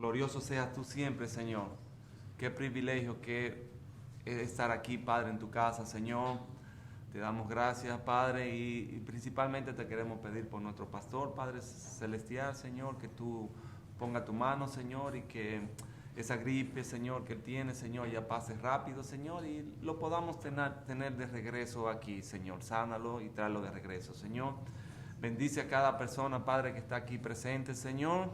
Glorioso seas tú siempre, Señor. Qué privilegio que es estar aquí, Padre, en tu casa, Señor. Te damos gracias, Padre, y principalmente te queremos pedir por nuestro pastor, Padre Celestial, Señor, que tú ponga tu mano, Señor, y que esa gripe, Señor, que él tiene, Señor, ya pase rápido, Señor, y lo podamos tener de regreso aquí, Señor. Sánalo y tráelo de regreso, Señor. Bendice a cada persona, Padre, que está aquí presente, Señor.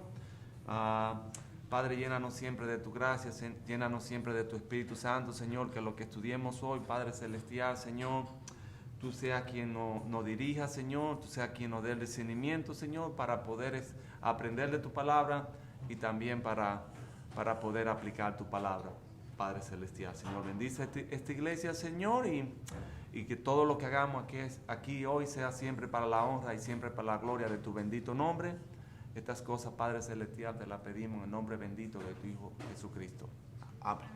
Padre, llénanos siempre de tu gracia, llénanos siempre de tu Espíritu Santo, Señor, que lo que estudiemos hoy, Padre Celestial, Señor, tú seas quien nos dirija, Señor, tú seas quien nos dé el discernimiento, Señor, para poder aprender de tu palabra y también para poder aplicar tu palabra, Padre Celestial. Señor, bendice esta iglesia, Señor, y que todo lo que hagamos aquí hoy sea siempre para la honra y siempre para la gloria de tu bendito nombre. Estas cosas, Padre Celestial, te las pedimos en el nombre bendito de tu Hijo Jesucristo. Amén.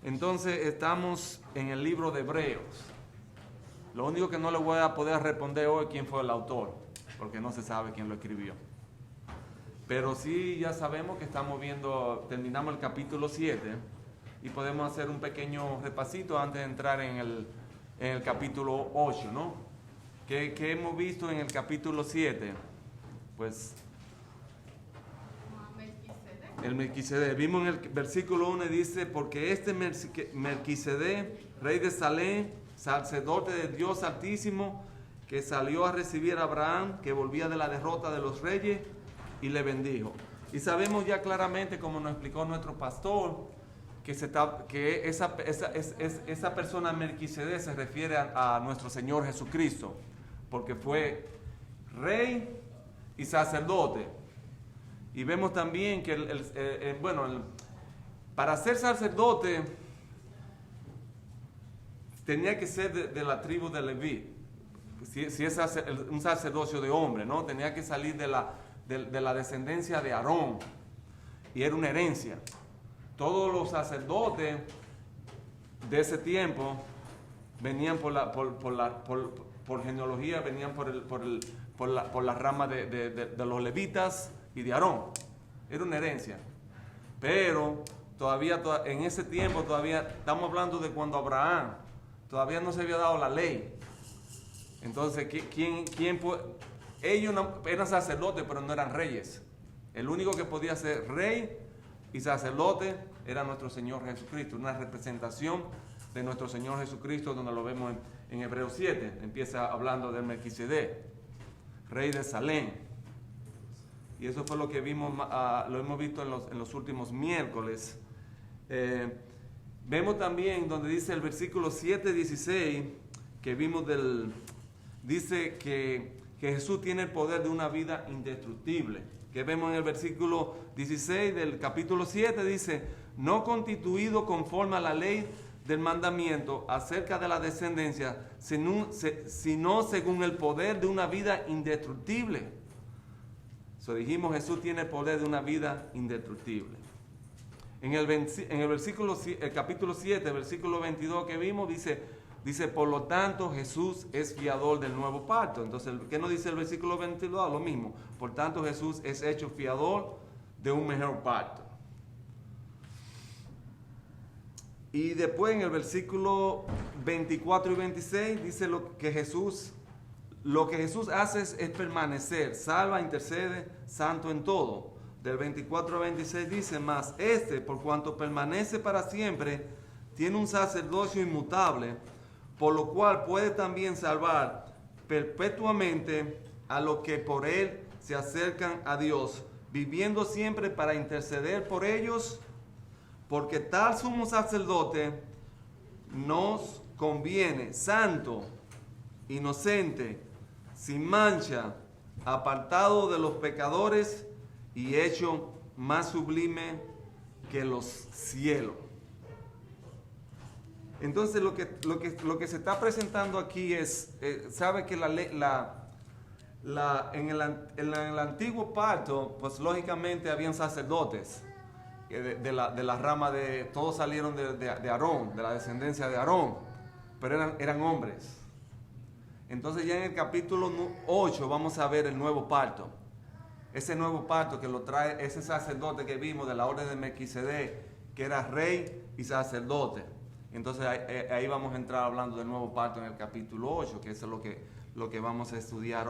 Entonces, estamos en el libro de Hebreos. Lo único que no le voy a poder responder hoy es quién fue el autor, porque no se sabe quién lo escribió. Pero sí ya sabemos que terminamos el capítulo 7 y podemos hacer un pequeño repasito antes de entrar en el capítulo 8, ¿no? ¿Qué hemos visto en el capítulo 7? Pues el Melquisedec. Vimos en el versículo 1 dice, porque este Melquisedec, rey de Salem, sacerdote de Dios Altísimo, que salió a recibir a Abraham, que volvía de la derrota de los reyes, y le bendijo. Y sabemos ya claramente, como nos explicó nuestro pastor, que esa persona Melquisedec se refiere a nuestro Señor Jesucristo, porque fue rey y sacerdote. Y vemos también que para ser sacerdote tenía que ser de la tribu de Leví. Si es un sacerdocio de hombre, ¿no? Tenía que salir de la descendencia de Aarón, y era una herencia. Todos los sacerdotes de ese tiempo venían por genealogía, venían por la rama de los levitas y de Aarón. Era una herencia. Pero todavía en ese tiempo, todavía estamos hablando de cuando Abraham todavía no se había dado la ley. Entonces, ellos eran sacerdotes, pero no eran reyes. El único que podía ser rey y sacerdote era nuestro Señor Jesucristo, una representación de nuestro Señor Jesucristo, donde lo vemos en Hebreos 7. Empieza hablando del Melquisedec, rey de Salem. Y eso fue lo que vimos, lo hemos visto en los últimos miércoles. Vemos también donde dice el versículo 7:16, que vimos dice que Jesús tiene el poder de una vida indestructible. Que vemos en el versículo 16 del capítulo 7, dice, no constituido conforme a la ley del mandamiento acerca de la descendencia, sino según el poder de una vida indestructible. Dijimos, Jesús tiene el poder de una vida indestructible. En el capítulo 7, versículo 22 que vimos, dice, por lo tanto, Jesús es fiador del nuevo pacto. Entonces, ¿qué nos dice el versículo 22? Lo mismo. Por tanto, Jesús es hecho fiador de un mejor pacto. Y después, en el versículo 24 y 26, dice lo que Jesús hace es permanecer, salva, intercede, santo en todo. Del 24 al 26 dice, mas por cuanto permanece para siempre, tiene un sacerdocio inmutable, por lo cual puede también salvar perpetuamente a los que por él se acercan a Dios, viviendo siempre para interceder por ellos, porque tal sumo sacerdote nos conviene, santo, inocente, sin mancha, apartado de los pecadores y hecho más sublime que los cielos. Entonces lo que se está presentando aquí es, sabe que en el antiguo pacto, pues lógicamente habían sacerdotes de la rama todos salieron de Aarón, de la descendencia de Aarón, pero eran hombres. Entonces ya en el capítulo 8 vamos a ver el nuevo pacto. ese nuevo pacto que lo trae ese sacerdote que vimos de la orden de Melquisedec, que era rey y sacerdote. Entonces ahí vamos a entrar hablando del nuevo pacto en el capítulo 8, que eso es lo que vamos a estudiar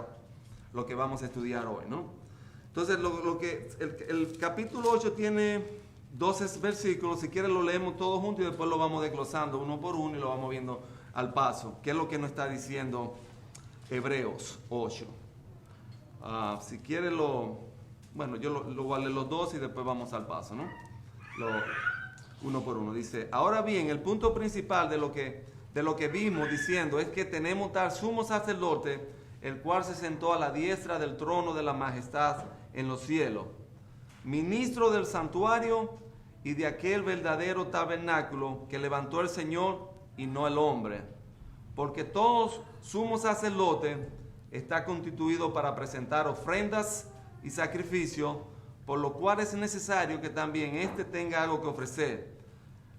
hoy, ¿no? Entonces el capítulo 8 tiene 12 versículos. Si quieres lo leemos todos juntos y después lo vamos desglosando uno por uno y lo vamos viendo al paso. ¿Qué es lo que nos está diciendo Hebreos 8? Si quieres yo lo voy a leer los dos y después vamos al paso, ¿no? Uno por uno. Dice, ahora bien, el punto principal de lo que vimos diciendo es que tenemos tal sumo sacerdote, el cual se sentó a la diestra del trono de la majestad en los cielos, ministro del santuario y de aquel verdadero tabernáculo que levantó el Señor y no el hombre. Porque todo sumo sacerdote está constituido para presentar ofrendas y sacrificios, por lo cual es necesario que también éste tenga algo que ofrecer.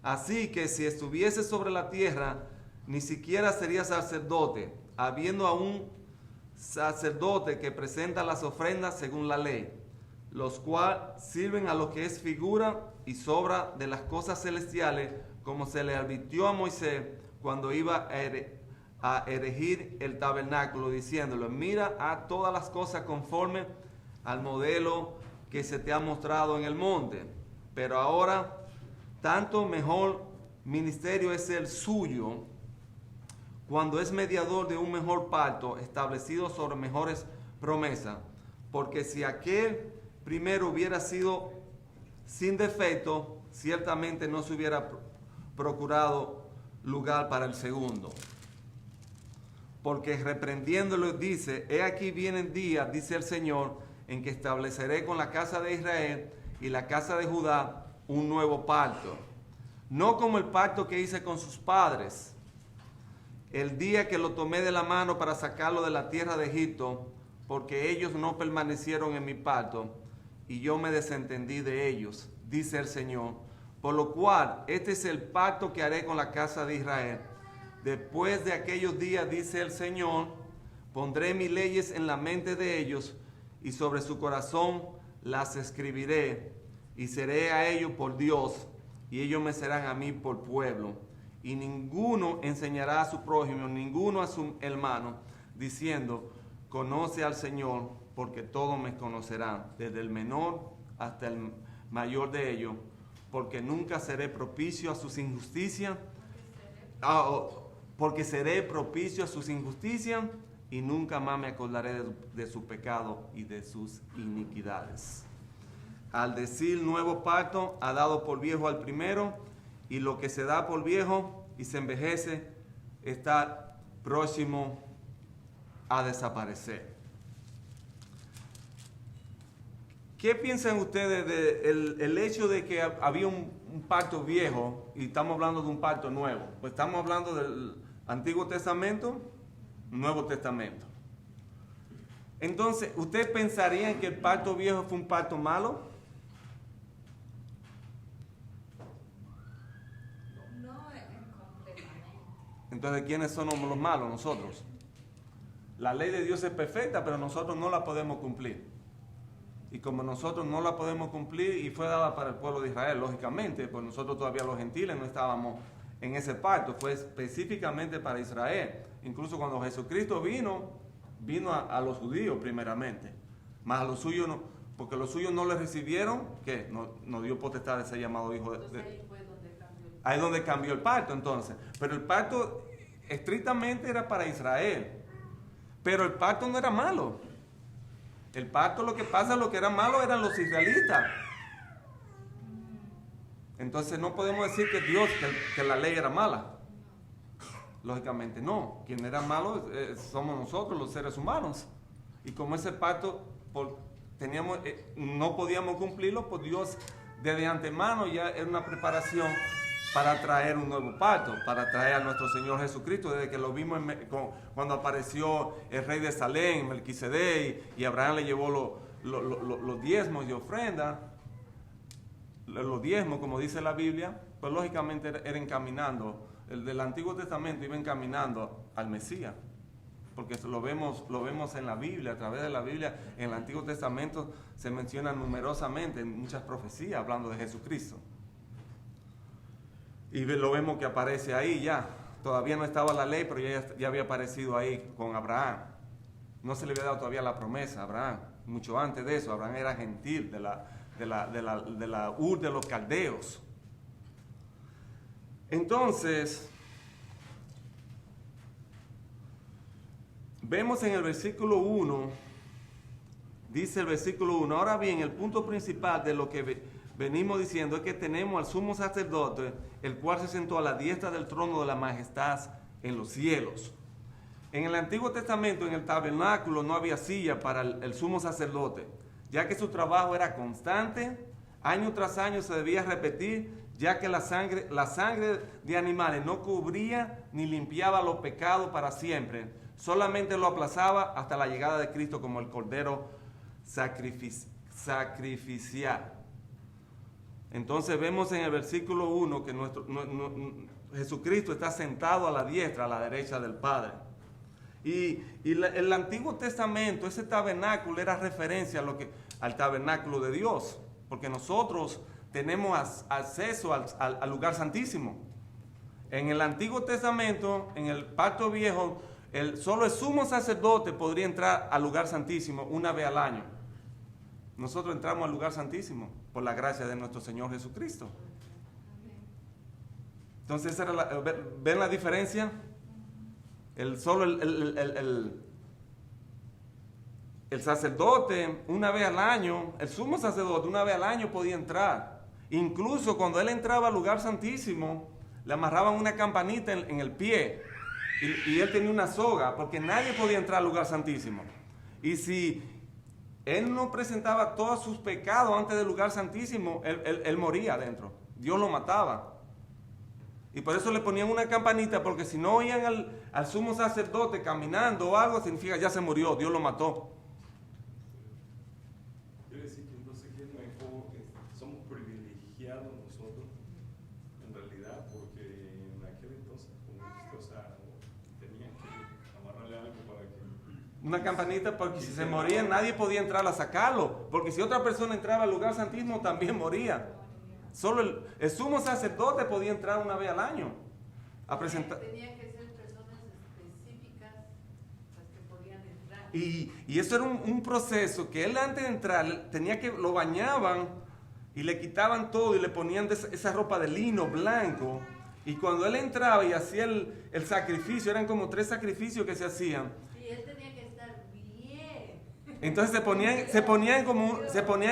Así que si estuviese sobre la tierra, ni siquiera sería sacerdote, habiendo aún sacerdote que presenta las ofrendas según la ley, los cuales sirven a lo que es figura y sobra de las cosas celestiales, como se le advirtió a Moisés cuando iba a erigir el tabernáculo, diciéndole, mira a todas las cosas conforme al modelo que se te ha mostrado en el monte. Pero ahora, tanto mejor ministerio es el suyo, cuando es mediador de un mejor pacto establecido sobre mejores promesas. Porque si aquel primero hubiera sido sin defecto, ciertamente no se hubiera procurado lugar para el segundo. Porque reprendiéndolo dice, he aquí vienen días, dice el Señor, en que estableceré con la casa de Israel y la casa de Judá un nuevo pacto. No como el pacto que hice con sus padres, el día que lo tomé de la mano para sacarlo de la tierra de Egipto, porque ellos no permanecieron en mi pacto, y yo me desentendí de ellos, dice el Señor. Por lo cual, este es el pacto que haré con la casa de Israel. Después de aquellos días, dice el Señor, pondré mis leyes en la mente de ellos, y sobre su corazón las escribiré, y seré a ellos por Dios, y ellos me serán a mí por pueblo. Y ninguno enseñará a su prójimo, ninguno a su hermano, diciendo, conoce al Señor, porque todos me conocerán, desde el menor hasta el mayor de ellos, porque nunca seré propicio a sus injusticias, porque seré propicio a sus injusticias, y nunca más me acordaré de su pecado y de sus iniquidades. Al decir nuevo pacto, ha dado por viejo al primero, y lo que se da por viejo y se envejece está próximo a desaparecer. ¿Qué piensan ustedes del hecho de que había un pacto viejo y estamos hablando de un pacto nuevo? Pues estamos hablando del Antiguo Testamento, Nuevo Testamento. Entonces, ¿ustedes pensarían que el pacto viejo fue un pacto malo? No, completamente. Entonces, ¿quiénes somos los malos? Nosotros. La ley de Dios es perfecta, pero nosotros no la podemos cumplir. Y como nosotros no la podemos cumplir y fue dada para el pueblo de Israel, lógicamente, pues nosotros todavía los gentiles no estábamos en ese pacto, fue específicamente para Israel. Incluso cuando Jesucristo vino a los judíos primeramente, más a los suyos no, porque los suyos no le recibieron, que no dio potestad de ser llamado hijo de. Ahí es donde cambió el pacto entonces. Pero el pacto estrictamente era para Israel. Pero el pacto no era malo. El pacto, lo que era malo eran los israelitas. Entonces no podemos decir que la ley era mala. Lógicamente no. Quien era malo somos nosotros, los seres humanos. Y como ese pacto no podíamos cumplirlo, pues Dios desde antemano ya era una preparación para traer un nuevo pacto, para traer a nuestro Señor Jesucristo, desde que lo vimos cuando apareció el rey de Salem, Melquisedec, y Abraham le llevó los diezmos y ofrendas, los diezmos, como dice la Biblia, pues lógicamente era encaminando, el del Antiguo Testamento iba encaminando al Mesías, porque lo vemos en la Biblia, a través de la Biblia, en el Antiguo Testamento se menciona numerosamente en muchas profecías hablando de Jesucristo. Y lo vemos que aparece ahí ya. Todavía no estaba la ley, pero ya había aparecido ahí con Abraham. No se le había dado todavía la promesa a Abraham. Mucho antes de eso, Abraham era gentil de la Ur de los caldeos. Entonces, vemos en el versículo 1, dice el versículo 1, ahora bien, el punto principal de lo que venimos diciendo es que tenemos al sumo sacerdote, el cual se sentó a la diestra del trono de la majestad en los cielos. En el Antiguo Testamento, en el tabernáculo, no había silla para el sumo sacerdote, ya que su trabajo era constante, año tras año se debía repetir, ya que la sangre de animales no cubría ni limpiaba los pecados para siempre, solamente lo aplazaba hasta la llegada de Cristo como el cordero sacrificial. Entonces vemos en el versículo 1 que Jesucristo está sentado a la diestra, a la derecha del Padre. Y el Antiguo Testamento, ese tabernáculo era referencia al tabernáculo de Dios, porque nosotros tenemos acceso al lugar santísimo. En el Antiguo Testamento, en el Pacto Viejo, solo el sumo sacerdote podría entrar al lugar santísimo una vez al año. Nosotros entramos al lugar santísimo por la gracia de nuestro Señor Jesucristo. Entonces, ¿ven la diferencia? El sacerdote una vez al año, el sumo sacerdote una vez al año podía entrar. Incluso cuando él entraba al lugar santísimo, le amarraban una campanita en el pie y él tenía una soga, porque nadie podía entrar al lugar santísimo. Y si él no presentaba todos sus pecados antes del lugar santísimo, él moría adentro. Dios lo mataba. Y por eso le ponían una campanita, porque si no oían al sumo sacerdote caminando o algo, significa ya se murió, Dios lo mató. Quiere decir que entonces que mejor somos privilegiados nosotros, en realidad, porque en aquel entonces, tenían que amarrarle algo para que... Una campanita, porque si se moría nadie podía entrar a sacarlo, porque si otra persona entraba al lugar santísimo también moría. Solo el sumo sacerdote podía entrar una vez al año a presentar. Tenía que ser personas específicas las que podían entrar. Y eso era un proceso que él antes de entrar lo bañaban y le quitaban todo y le ponían esa ropa de lino blanco. Y cuando él entraba y hacía el sacrificio, eran como 3 sacrificios que se hacían. Y él tenía que estar bien. Entonces se ponían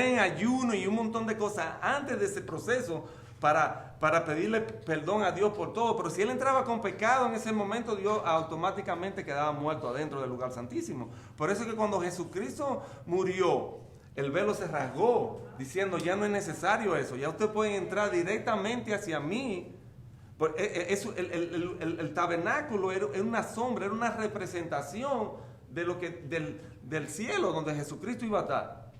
en ayuno y un montón de cosas antes de ese proceso para pedirle perdón a Dios por todo. Pero si él entraba con pecado en ese momento, Dios automáticamente quedaba muerto adentro del lugar santísimo. Por eso es que cuando Jesucristo murió, el velo se rasgó, diciendo ya no es necesario eso, ya usted puede entrar directamente hacia mí. El tabernáculo era una sombra, era una representación de del cielo donde Jesucristo iba a estar.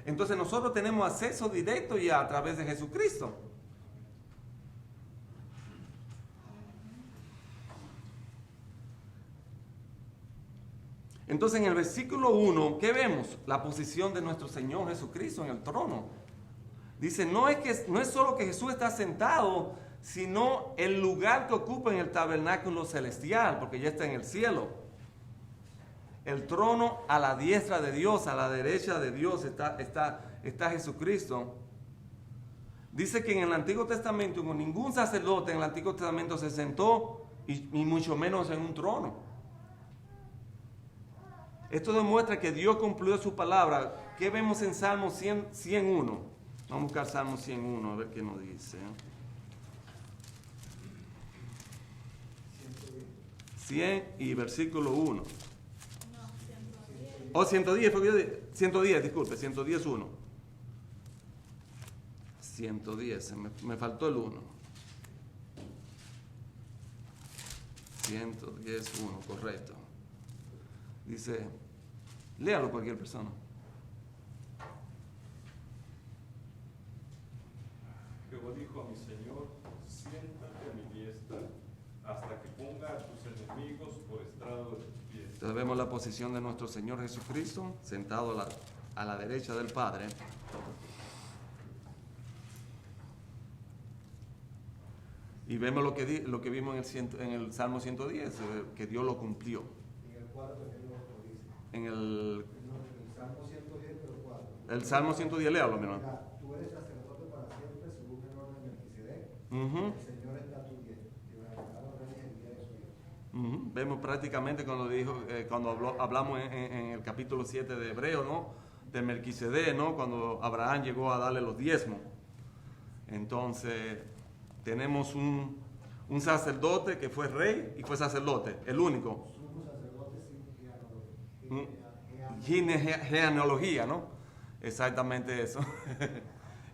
Entonces nosotros tenemos acceso directo ya a través de Jesucristo. Entonces en el versículo 1, ¿qué vemos? La posición de nuestro Señor Jesucristo en el trono. Dice, no es solo que Jesús está sentado, sino el lugar que ocupa en el tabernáculo celestial, porque ya está en el cielo. El trono a la diestra de Dios, a la derecha de Dios está Jesucristo. Dice que en el Antiguo Testamento ningún sacerdote en el Antiguo Testamento se sentó y mucho menos en un trono. Esto demuestra que Dios cumplió su palabra. ¿Qué vemos en Salmo 101? Vamos a buscar Salmo 101 a ver qué nos dice. 100 y versículo 1. O 110, 110, disculpe, 110, 1. 110, me faltó el 1. 110, 1, correcto. Dice, léalo cualquier persona. Jehová dijo a mi Señor, siéntate a mi diestra hasta que ponga a tus enemigos por estrado de tus pies. Entonces vemos la posición de nuestro Señor Jesucristo, sentado a la derecha del Padre. Y vemos lo que vimos en el Salmo 110, que Dios lo cumplió. En el 4 que no lo dice. En el Salmo 110, pero 4. El Salmo 110, léalo, mi hermano. Tú eres sacerdote para siempre según el orden de Melquisedec. Uh-huh. El Señor está a tu diestra, y gobernará los reyes el día de su vida. Uh-huh. Vemos prácticamente cuando hablamos en el capítulo 7 de Hebreo, ¿no? De Melquisedec, ¿no? Cuando Abraham llegó a darle los diezmos. Entonces, tenemos un sacerdote que fue rey y fue sacerdote, el único. Sumo sacerdote sin Genealogía, ¿no? Exactamente eso.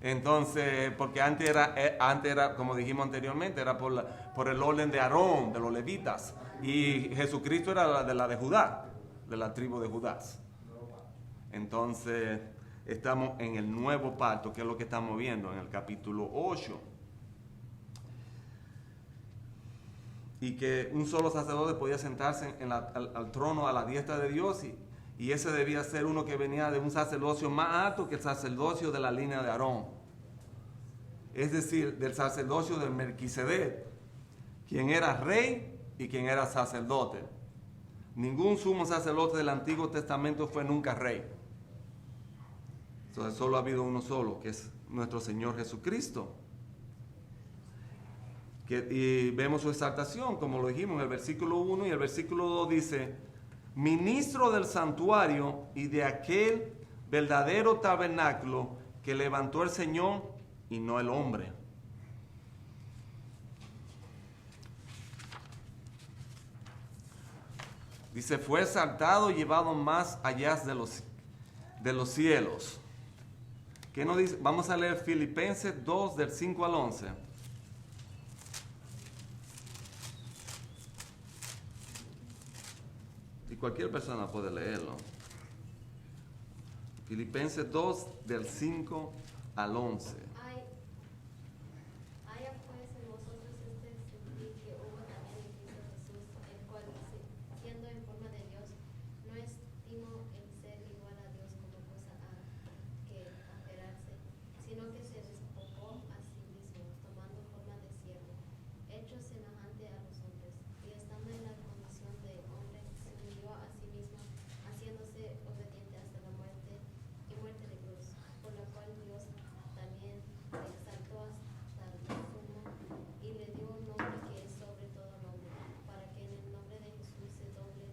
Entonces, porque antes era, como dijimos anteriormente, era por el orden de Aarón, de los levitas. Y Jesucristo era de la de Judá, de la tribu de Judá. Entonces, estamos en el nuevo pacto, que es lo que estamos viendo en el capítulo 8. Y que un solo sacerdote podía sentarse al trono a la diestra de Dios, y ese debía ser uno que venía de un sacerdocio más alto que el sacerdocio de la línea de Aarón. Es decir, del sacerdocio del Melquisedec, quien era rey y quien era sacerdote. Ningún sumo sacerdote del Antiguo Testamento fue nunca rey. Entonces solo ha habido uno solo, que es nuestro Señor Jesucristo. Y vemos su exaltación, como lo dijimos en el versículo 1 y el versículo 2 dice: ministro del santuario y de aquel verdadero tabernáculo que levantó el Señor y no el hombre. Dice, fue exaltado y llevado más allá de los cielos. ¿Qué nos dice? Vamos a leer Filipenses 2 del 5 al 11. Y cualquier persona puede leerlo. Filipenses 2 del 5 al 11. Haya pues en vosotros este sentir que hubo también en Cristo Jesús, el cual, siendo en forma de Dios, no estimó el ser igual a Dios como cosa a que aferrarse, sino que se despojó a sí mismo, tomando forma de siervo, hecho semejante a los hombres, y estando en la condición de hombre, se humilló a sí mismo, haciéndose obediente hasta la muerte y muerte de cruz, por la cual Dios también le exaltó hasta el sumo y le dio un nombre que es sobre todo nombre, para que en el nombre de Jesús se doble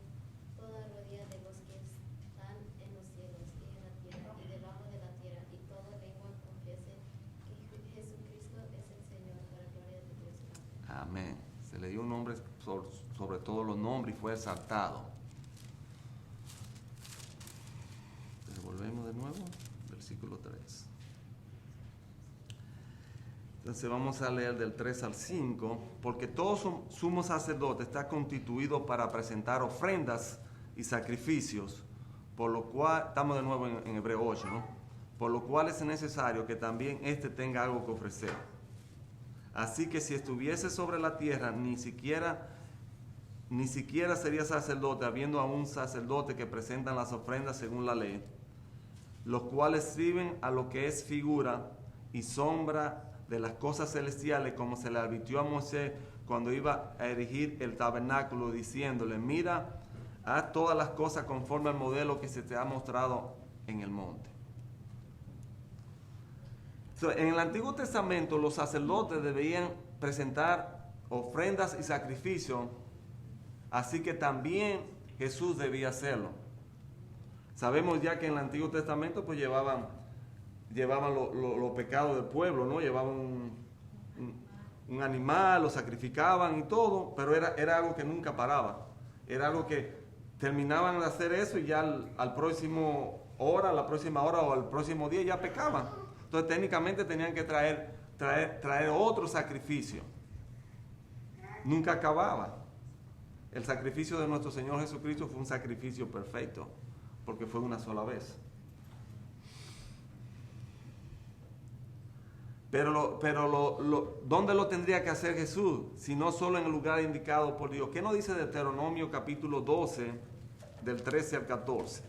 toda rodilla de los que están en los cielos y en la tierra y debajo de la tierra, y toda lengua confiese que Jesucristo es el Señor, para gloria de Dios Padre. Amén. Se le dio un nombre sobre todos los nombres y fue exaltado. Entonces volvemos de nuevo, versículo 3. Entonces vamos a leer del 3 al 5, porque todo sumo sacerdote está constituido para presentar ofrendas y sacrificios, por lo cual, estamos de nuevo en Hebreo 8, ¿no? Por lo cual es necesario que también éste tenga algo que ofrecer. Así que si estuviese sobre la tierra, ni siquiera sería sacerdote, habiendo aún sacerdote que presentan las ofrendas según la ley, los cuales sirven a lo que es figura y sombra de las cosas celestiales, como se le advirtió a Moisés cuando iba a erigir el tabernáculo, diciéndole: mira, haz todas las cosas conforme al modelo que se te ha mostrado en el monte. En el Antiguo Testamento los sacerdotes debían presentar ofrendas y sacrificios, así que también Jesús debía hacerlo. Sabemos ya que en el Antiguo Testamento pues llevaban los pecados del pueblo, ¿no? Llevaban un animal, lo sacrificaban y todo, pero era algo que nunca paraba. Era algo que terminaban de hacer eso y ya la próxima hora o al próximo día ya pecaban. Entonces técnicamente tenían que traer otro sacrificio. Nunca acababa. El sacrificio de nuestro Señor Jesucristo fue un sacrificio perfecto, porque fue una sola vez. ¿Dónde lo tendría que hacer Jesús? Si no solo en el lugar indicado por Dios. ¿Qué nos dice Deuteronomio capítulo 12, del 13 al 14?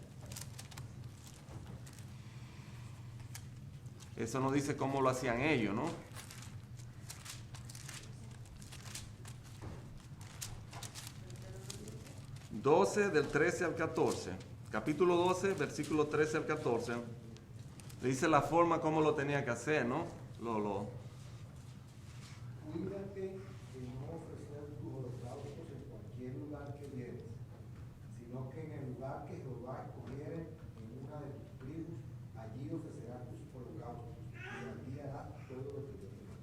Eso nos dice cómo lo hacían ellos, ¿no? Del 13 al 14. Capítulo 12, versículo 13 al 14. Le dice la forma como lo tenía que hacer, ¿no? Cuídate de no ofrecer tus holocaustos en cualquier lugar que vieres, sino que en el lugar que Jehová escogiere en una de tus tribus, allí ofrecerás tus holocaustos, y allí harás todo lo que yo te diga.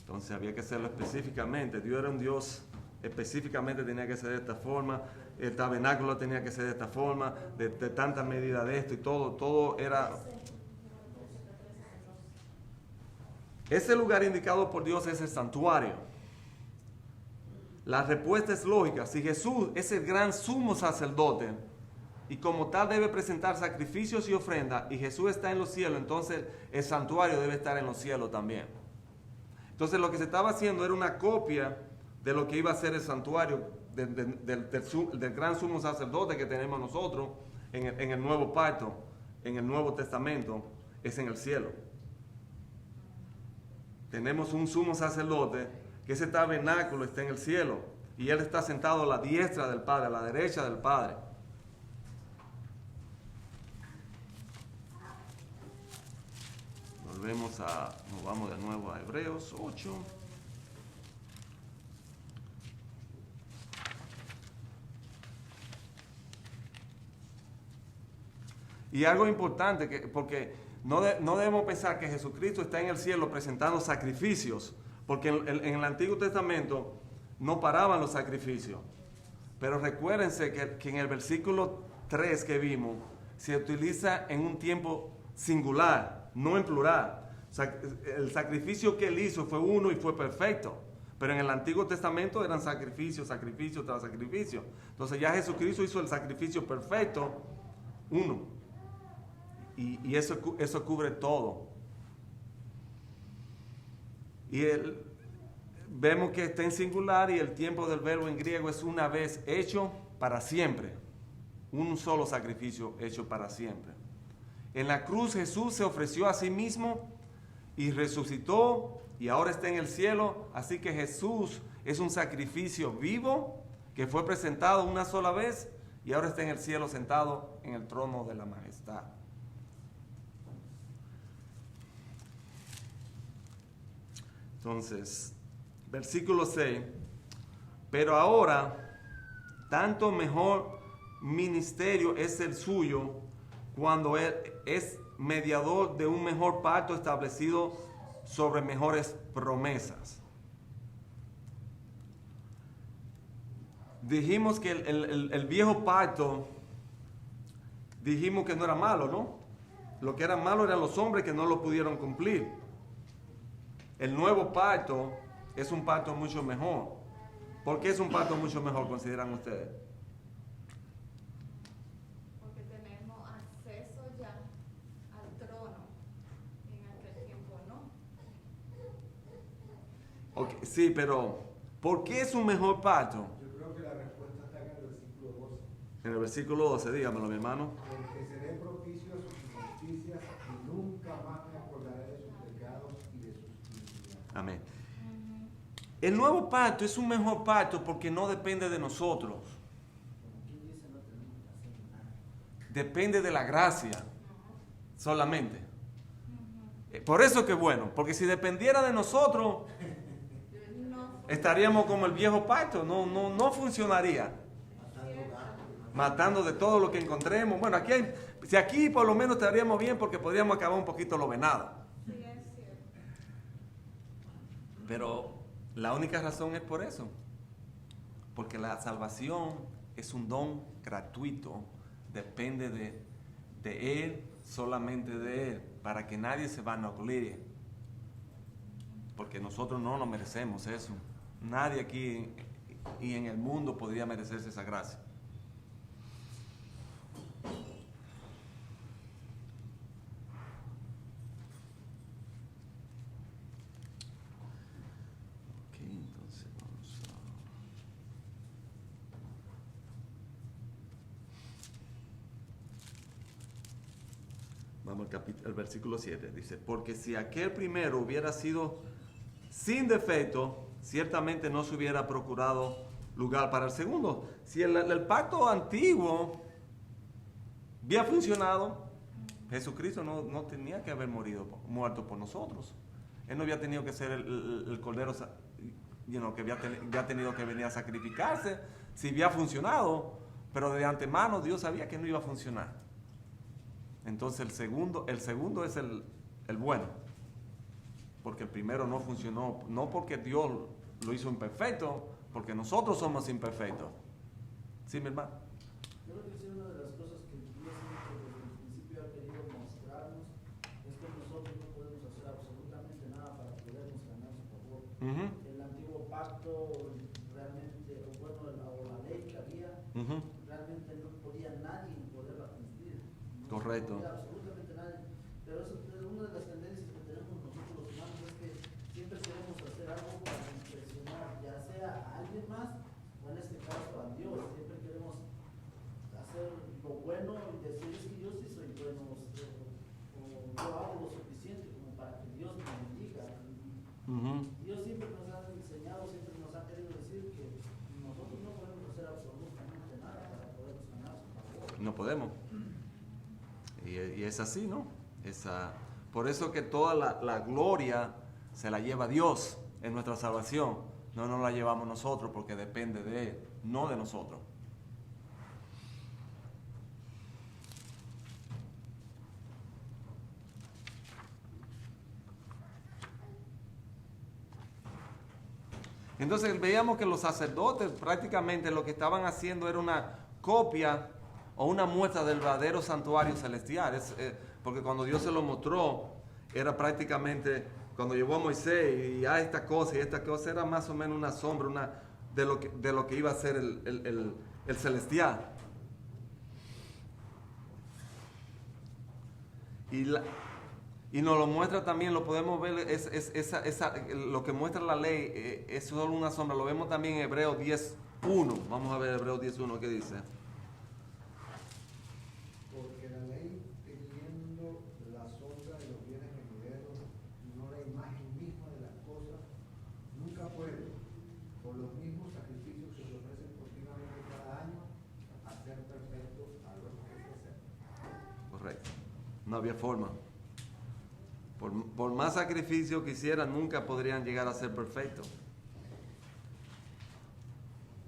Entonces había que hacerlo específicamente. Dios era un Dios, específicamente tenía que ser de esta forma. El tabernáculo tenía que ser de esta forma, de tanta medida de esto y todo era... Ese lugar indicado por Dios es el santuario. La respuesta es lógica. Si Jesús es el gran sumo sacerdote y como tal debe presentar sacrificios y ofrendas, y Jesús está en los cielos, entonces el santuario debe estar en los cielos también. Entonces lo que se estaba haciendo era una copia de lo que iba a ser el santuario del gran sumo sacerdote que tenemos nosotros en el nuevo pacto, en el Nuevo Testamento, es en el cielo. Tenemos un sumo sacerdote que ese tabernáculo está en el cielo y él está sentado a la diestra del Padre, a la derecha del Padre. Nos vamos de nuevo a Hebreos 8. Y algo importante, porque no debemos pensar que Jesucristo está en el cielo presentando sacrificios, porque en el Antiguo Testamento no paraban los sacrificios. Pero recuérdense que en el versículo 3 que vimos, se utiliza en un tiempo singular, no en plural. O sea, el sacrificio que él hizo fue uno y fue perfecto. Pero en el Antiguo Testamento eran sacrificio tras sacrificio. Entonces ya Jesucristo hizo el sacrificio perfecto, uno. Y eso cubre todo. Y vemos que está en singular y el tiempo del verbo en griego es una vez hecho para siempre. Un solo sacrificio hecho para siempre. En la cruz Jesús se ofreció a sí mismo y resucitó y ahora está en el cielo. Así que Jesús es un sacrificio vivo que fue presentado una sola vez y ahora está en el cielo sentado en el trono de la majestad. Entonces, versículo 6, pero ahora, tanto mejor ministerio es el suyo cuando él es mediador de un mejor pacto establecido sobre mejores promesas. Dijimos que el viejo pacto, dijimos que no era malo, ¿no? Lo que era malo eran los hombres que no lo pudieron cumplir. El nuevo pacto es un pacto mucho mejor. ¿Por qué es un pacto mucho mejor, consideran ustedes? Porque tenemos acceso ya al trono en aquel tiempo, ¿no? Okay, sí, pero ¿por qué es un mejor pacto? Yo creo que la respuesta está en el versículo 12. En el versículo 12, dígamelo, mi hermano. El que seré propicio a sus injusticias y nunca más me acordaré de sus pecados y de sus iniquidades. Amén. El nuevo pacto es un mejor pacto porque no depende de nosotros. Depende de la gracia solamente. Por eso que bueno, porque si dependiera de nosotros, estaríamos como el viejo pacto, no funcionaría. Matando de todo lo que encontremos. Bueno, si aquí por lo menos estaríamos bien porque podríamos acabar un poquito lo venado. Sí, es cierto. Pero la única razón es por eso. Porque la salvación es un don gratuito. Depende de Él, solamente de Él. Para que nadie se vanaglorie. Porque nosotros no nos merecemos eso. Nadie aquí y en el mundo podría merecerse esa gracia. Vamos al versículo 7. Dice, porque si aquel primero hubiera sido sin defecto, ciertamente no se hubiera procurado lugar para el segundo. Si el pacto antiguo había funcionado, Jesucristo no tenía que haber muerto por nosotros. Él no había tenido que ser el cordero que había tenido que venir a sacrificarse. Si había funcionado, pero de antemano Dios sabía que no iba a funcionar. Entonces el segundo es el bueno, porque el primero no funcionó, no porque Dios lo hizo imperfecto, porque nosotros somos imperfectos. ¿Sí, mi hermano? Yo creo que sí, una de las cosas que Dios siempre desde el principio ha querido mostrarnos es que nosotros no podemos hacer absolutamente nada para podernos ganar su favor. El antiguo pacto realmente, o la ley que había, realmente no podía nadie poderla cumplir. Correcto. No podía absolutamente nadie. Pero eso es una de las tendencias que tenemos nosotros los humanos, es que siempre queremos hacer algo para impresionar, ya sea a alguien más o en este caso a Dios. Siempre queremos hacer lo bueno y decir, es que yo sí soy bueno, o yo hago lo suficiente como para que Dios me bendiga. Dios siempre nos ha enseñado, siempre nos ha querido decir que nosotros no podemos hacer absolutamente nada para poder ganar su favor. No podemos. Y es así, ¿no? Por eso que toda la gloria se la lleva Dios en nuestra salvación. No nos la llevamos nosotros porque depende de Él, no de nosotros. Entonces veíamos que los sacerdotes prácticamente lo que estaban haciendo era una copia o una muestra del verdadero santuario celestial. Porque cuando Dios se lo mostró, era prácticamente, cuando llevó a Moisés y a esta cosa y esta cosa, era más o menos una sombra de lo que iba a ser el celestial. Y nos lo muestra también, lo podemos ver, lo que muestra la ley es solo una sombra. Lo vemos también en Hebreos 10:1. Vamos a ver Hebreos 10:1, ¿qué dice? Porque la ley, teniendo la sombra de los bienes venideros, no la imagen misma de las cosas, nunca puede, por los mismos sacrificios que se ofrecen continuamente cada año, hacer perfectos a los que se acercan. Correcto. No había forma. Por más sacrificio que hicieran, nunca podrían llegar a ser perfectos.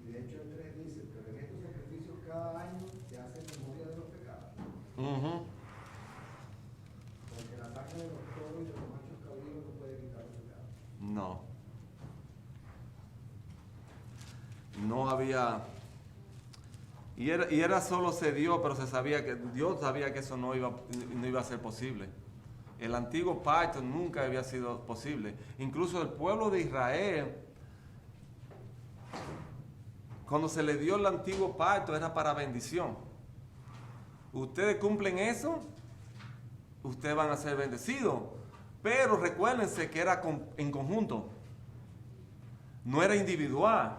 Y de hecho el 3 dice, pero en estos sacrificios cada año se hace memoria de los pecados. Porque la sangre de los toros y de los machos cabríos no puede quitar los pecados. No había. Y era solo se dio, pero Dios sabía que eso no iba a ser posible. El antiguo pacto nunca había sido posible. Incluso el pueblo de Israel, cuando se le dio el antiguo pacto, era para bendición. Ustedes cumplen eso, ustedes van a ser bendecidos. Pero recuérdense que era en conjunto. No era individual.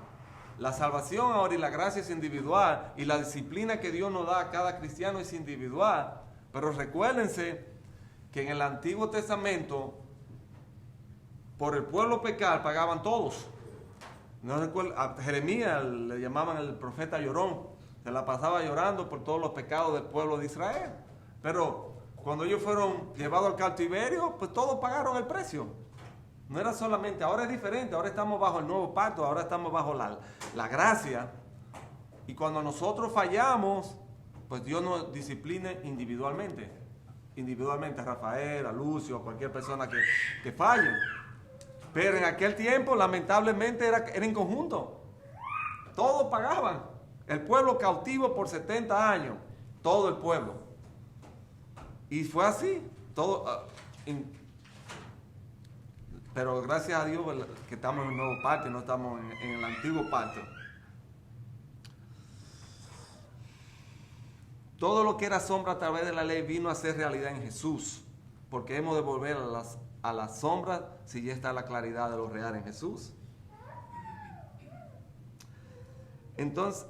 La salvación ahora y la gracia es individual. Y la disciplina que Dios nos da a cada cristiano es individual. Pero recuérdense que en el Antiguo Testamento, por el pueblo pecar, pagaban todos. No recuerdo, a Jeremías le llamaban el profeta llorón. Se la pasaba llorando por todos los pecados del pueblo de Israel. Pero cuando ellos fueron llevados al cautiverio, pues todos pagaron el precio. No era solamente, ahora es diferente, ahora estamos bajo el nuevo pacto, ahora estamos bajo la gracia. Y cuando nosotros fallamos, pues Dios nos disciplina individualmente. Individualmente a Rafael, a Lucio, a cualquier persona que falle. Pero en aquel tiempo, lamentablemente, era en conjunto. Todos pagaban. El pueblo cautivo por 70 años. Todo el pueblo. Y fue así. Pero gracias a Dios que estamos en el nuevo pacto, no estamos en el antiguo pacto. Todo lo que era sombra a través de la ley vino a ser realidad en Jesús. Porque hemos de volver a las sombras si ya está la claridad de lo real en Jesús. Entonces,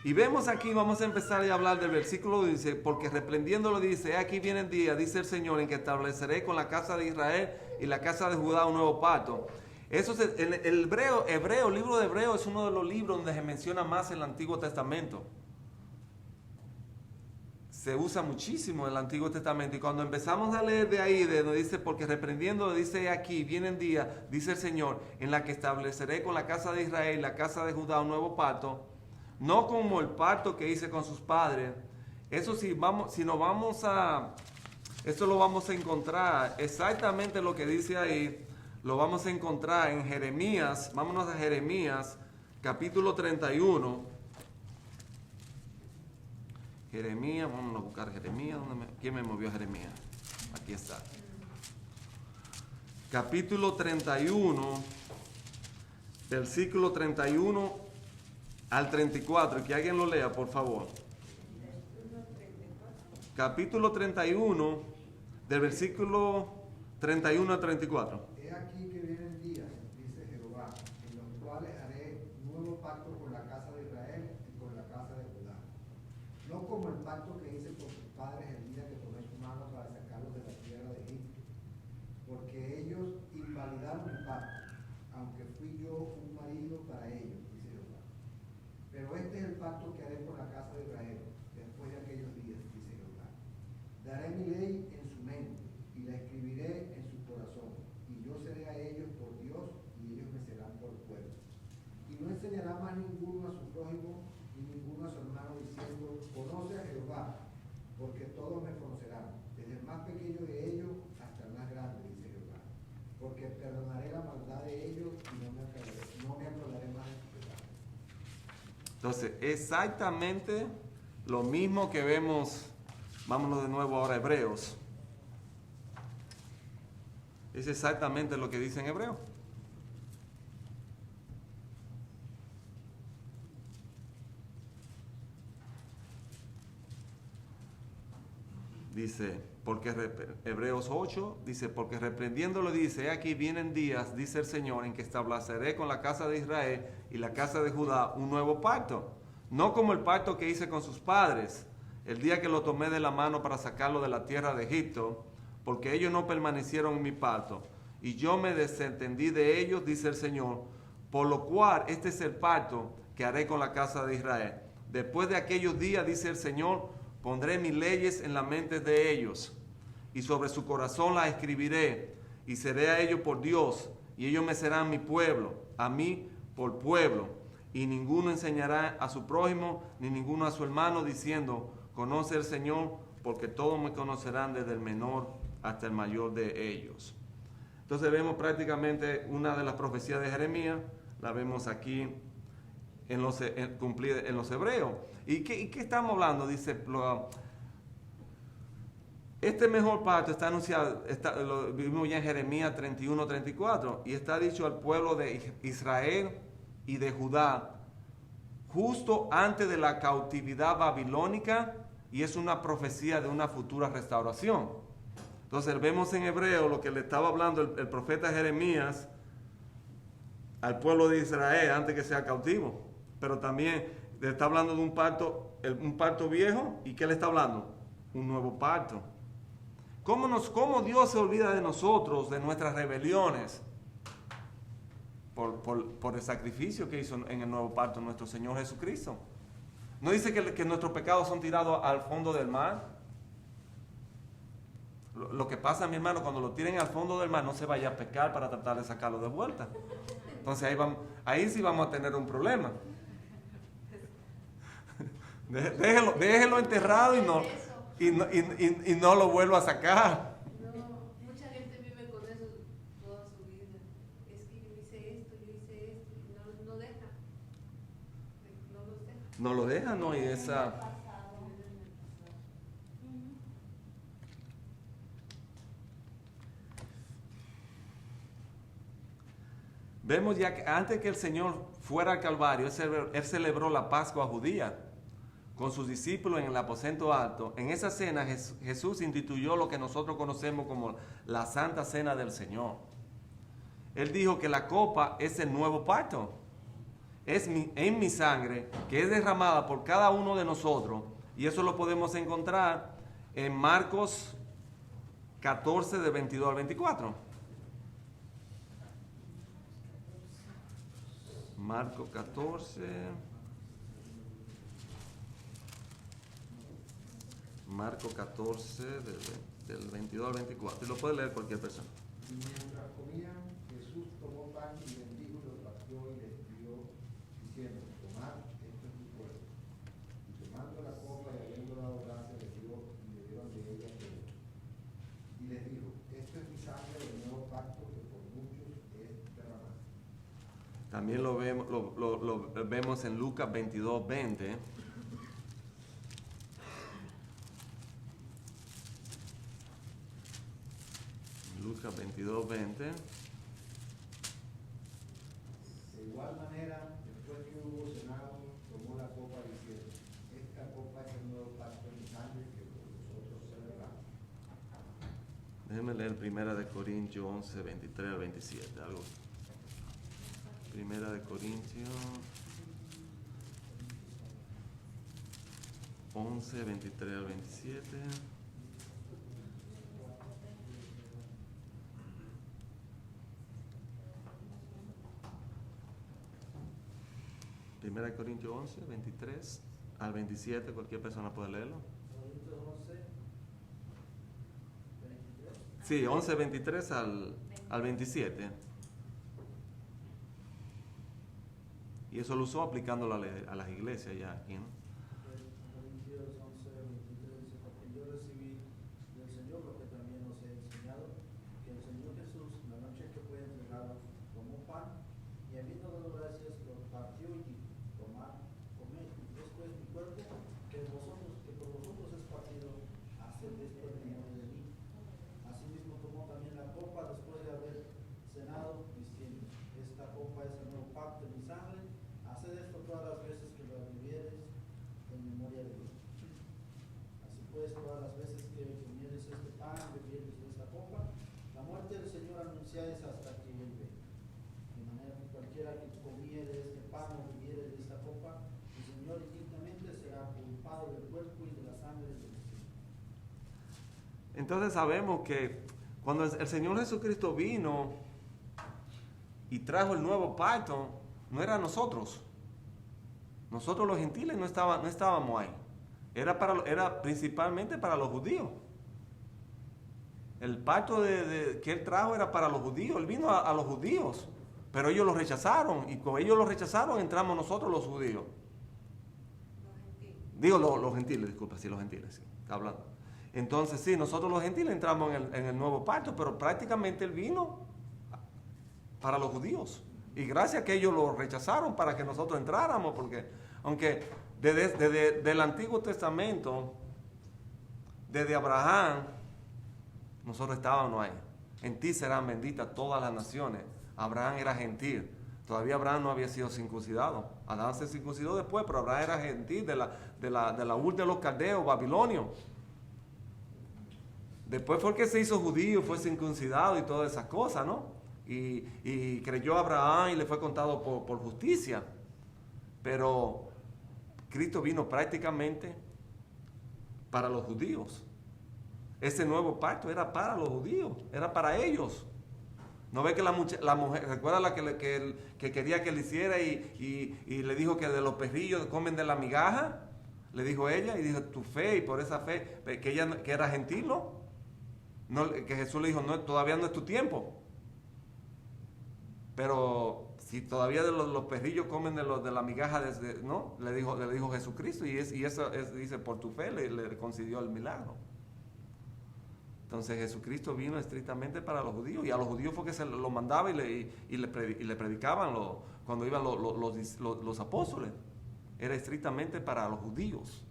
Y vemos aquí, vamos a empezar a hablar del versículo, dice, porque reprendiéndolo dice, aquí viene el día, dice el Señor, en que estableceré con la casa de Israel y la casa de Judá un nuevo pacto. Eso es, el libro de Hebreo es uno de los libros donde se menciona más el Antiguo Testamento. Se usa muchísimo el Antiguo Testamento, y cuando empezamos a leer de ahí, de donde dice, porque reprendiendo, dice aquí, viene el día, dice el Señor, en la que estableceré con la casa de Israel y la casa de Judá un nuevo pacto, no como el pacto que hice con sus padres. Eso sí, esto lo vamos a encontrar, exactamente lo que dice ahí, lo vamos a encontrar en Jeremías. Vámonos a Jeremías, capítulo 31. Jeremías, vamos a buscar Jeremías. ¿Quién me movió a Jeremías? Aquí está. Capítulo 31, versículo 31 al 34. Que alguien lo lea, por favor. Capítulo 31, del versículo 31 al 34. He aquí que vienen días, dice Jehová, en los cuales haré nuevo pacto con la casa de Israel y con la casa de Judá. No como el pacto que hice con sus padres el día que tomé su mano para sacarlos de la tierra de Egipto, porque ellos invalidaron el pacto, aunque fui yo un marido para ellos, dice Jehová. Pero este es el pacto que haré con la casa de Israel después de aquellos días, dice Jehová. Daré mi ley en su mente y la escribiré en su corazón, y yo seré a ellos por Dios y ellos me serán por pueblo. Y no enseñará más ninguno a su prójimo ni ninguno a su hermano diciendo, conoce a Jehová, porque todos me conocerán, desde el más pequeño de ellos hasta el más grande, dice Jehová. Porque perdonaré la maldad de ellos y no me acordaré más de su pecado. Entonces, exactamente lo mismo que vemos. Vámonos de nuevo ahora a Hebreos. Es exactamente lo que dice en Hebreo. Dice, porque Hebreos 8, dice, porque reprendiéndolo dice, aquí vienen días, dice el Señor, en que estableceré con la casa de Israel y la casa de Judá un nuevo pacto, no como el pacto que hice con sus padres, el día que lo tomé de la mano para sacarlo de la tierra de Egipto, porque ellos no permanecieron en mi pacto, y yo me desentendí de ellos, dice el Señor, por lo cual este es el pacto que haré con la casa de Israel. Después de aquellos días, dice el Señor, pondré mis leyes en la mente de ellos, y sobre su corazón las escribiré, y seré a ellos por Dios, y ellos me serán mi pueblo, a mí por pueblo. Y ninguno enseñará a su prójimo, ni ninguno a su hermano, diciendo, conoce el Señor, porque todos me conocerán desde el menor hasta el mayor de ellos. Entonces vemos prácticamente una de las profecías de Jeremías, la vemos aquí cumplida en los hebreos. ¿Y qué estamos hablando? Dice, este mejor pacto está anunciado, lo vimos ya en Jeremías 31, 34, y está dicho al pueblo de Israel y de Judá, justo antes de la cautividad babilónica, y es una profecía de una futura restauración. Entonces vemos en hebreo lo que le estaba hablando el profeta Jeremías al pueblo de Israel antes que sea cautivo, pero también le está hablando de un pacto viejo. ¿Y qué le está hablando? Un nuevo pacto. ¿Cómo Dios se olvida de nosotros, de nuestras rebeliones? Por el sacrificio que hizo en el nuevo pacto nuestro Señor Jesucristo. ¿No dice que nuestros pecados son tirados al fondo del mar? Lo que pasa, mi hermano, cuando lo tiren al fondo del mar, no se vaya a pecar para tratar de sacarlo de vuelta. Entonces ahí sí vamos a tener un problema. Déjelo enterrado y no lo vuelva a sacar. No, mucha gente vive con eso toda su vida. Es que yo hice esto, y no deja. No los deja. No lo deja, no, y esa... Vemos ya que antes que el Señor fuera al Calvario, Él celebró la Pascua judía con sus discípulos en el aposento alto. En esa cena Jesús instituyó lo que nosotros conocemos como la Santa Cena del Señor. Él dijo que la copa es el nuevo pacto. en mi sangre, que es derramada por cada uno de nosotros. Y eso lo podemos encontrar en Marcos 14, de 22 al 24. Marcos 14. Marcos 14, del 22 al 24. Y lo puede leer cualquier persona. Y mientras comían, Jesús tomó pan y bendijo y lo partió y les dio, diciendo, tomad, esto es mi cuerpo. Y tomando la copa y habiendo dado gracias, les dio y le dieron de ella todos. Y les dijo, esto es mi sangre del nuevo pacto que por muchos es derramada. También lo vemos en Lucas 22, 20. Lucas 22, 20. De igual manera, después que hubo cenado, tomó la copa diciendo, esta copa es el nuevo pacto en mi sangre que por vosotros celebramos. Déjenme leer Primera de Corintios 11, 23 al 27. Algo. Primera de Corintios 11, 23 al 27. Primera de Corintios 11, 23 al 27. Cualquier persona puede leerlo. Corintios 11, 23. Sí, 11, 23 al 27. Y eso lo usó aplicándolo a las iglesias ya aquí, ¿no? Corintios 11, 23 dice, porque yo recibí del Señor lo que también os he enseñado, que el Señor Jesús, la noche en que fue entregado, tomó pan y habiendo dado gracias, lo partió y dijo, tomad, comed, esto es mi cuerpo, que por vosotros es partido, haced esto en memoria de mí. Asimismo tomó también la copa después de haber cenado, diciendo, esta copa es el nuevo pacto en mi sangre, haced esto todas las veces que lo bebiereis en memoria de mí. Así pues, todas las veces que comiereis este pan y bebiereis de esta copa, la muerte del Señor anunciáis hasta que Él venga. De manera que cualquiera que comiere de este pan o bebiere de esta copa, el Señor indignamente será culpado del cuerpo y de la sangre del Señor. Entonces sabemos que cuando el Señor Jesucristo vino y trajo el nuevo pacto, no era nosotros. Nosotros los gentiles no estábamos ahí. Era principalmente para los judíos. El pacto que Él trajo era para los judíos. Él vino a los judíos, pero ellos lo rechazaron. Y cuando ellos lo rechazaron, entramos nosotros los judíos. Digo los gentiles, disculpa, sí, los gentiles, sí, está hablando. Entonces, sí, nosotros los gentiles entramos en el nuevo pacto, pero prácticamente Él vino para los judíos. Y gracias a que ellos lo rechazaron para que nosotros entráramos, porque aunque desde el Antiguo Testamento, desde Abraham, nosotros estábamos ahí. En ti serán benditas todas las naciones. Abraham era gentil. Todavía Abraham no había sido circuncidado. Adán se circuncidó después, pero Abraham era gentil de la Ur de los caldeos, babilonios. Después fue el que se hizo judío, fue circuncidado y todas esas cosas, ¿no? Y creyó a Abraham y le fue contado por justicia. Pero Cristo vino prácticamente para los judíos. Ese nuevo pacto era para los judíos, era para ellos. ¿No ve que la mujer, recuerda la que quería que le hiciera y le dijo que de los perrillos comen de la migaja? Le dijo ella y dijo, tu fe, y por esa fe, que ella que era gentil, ¿no? Que Jesús le dijo, no, todavía no es tu tiempo. Pero si todavía de los perrillos comen de la migaja, ¿no? Le dijo Jesucristo, y eso dice, por tu fe le concedió el milagro. Entonces Jesucristo vino estrictamente para los judíos, y a los judíos fue que se lo mandaba y le predicaban cuando iban los apóstoles. Era estrictamente para los judíos.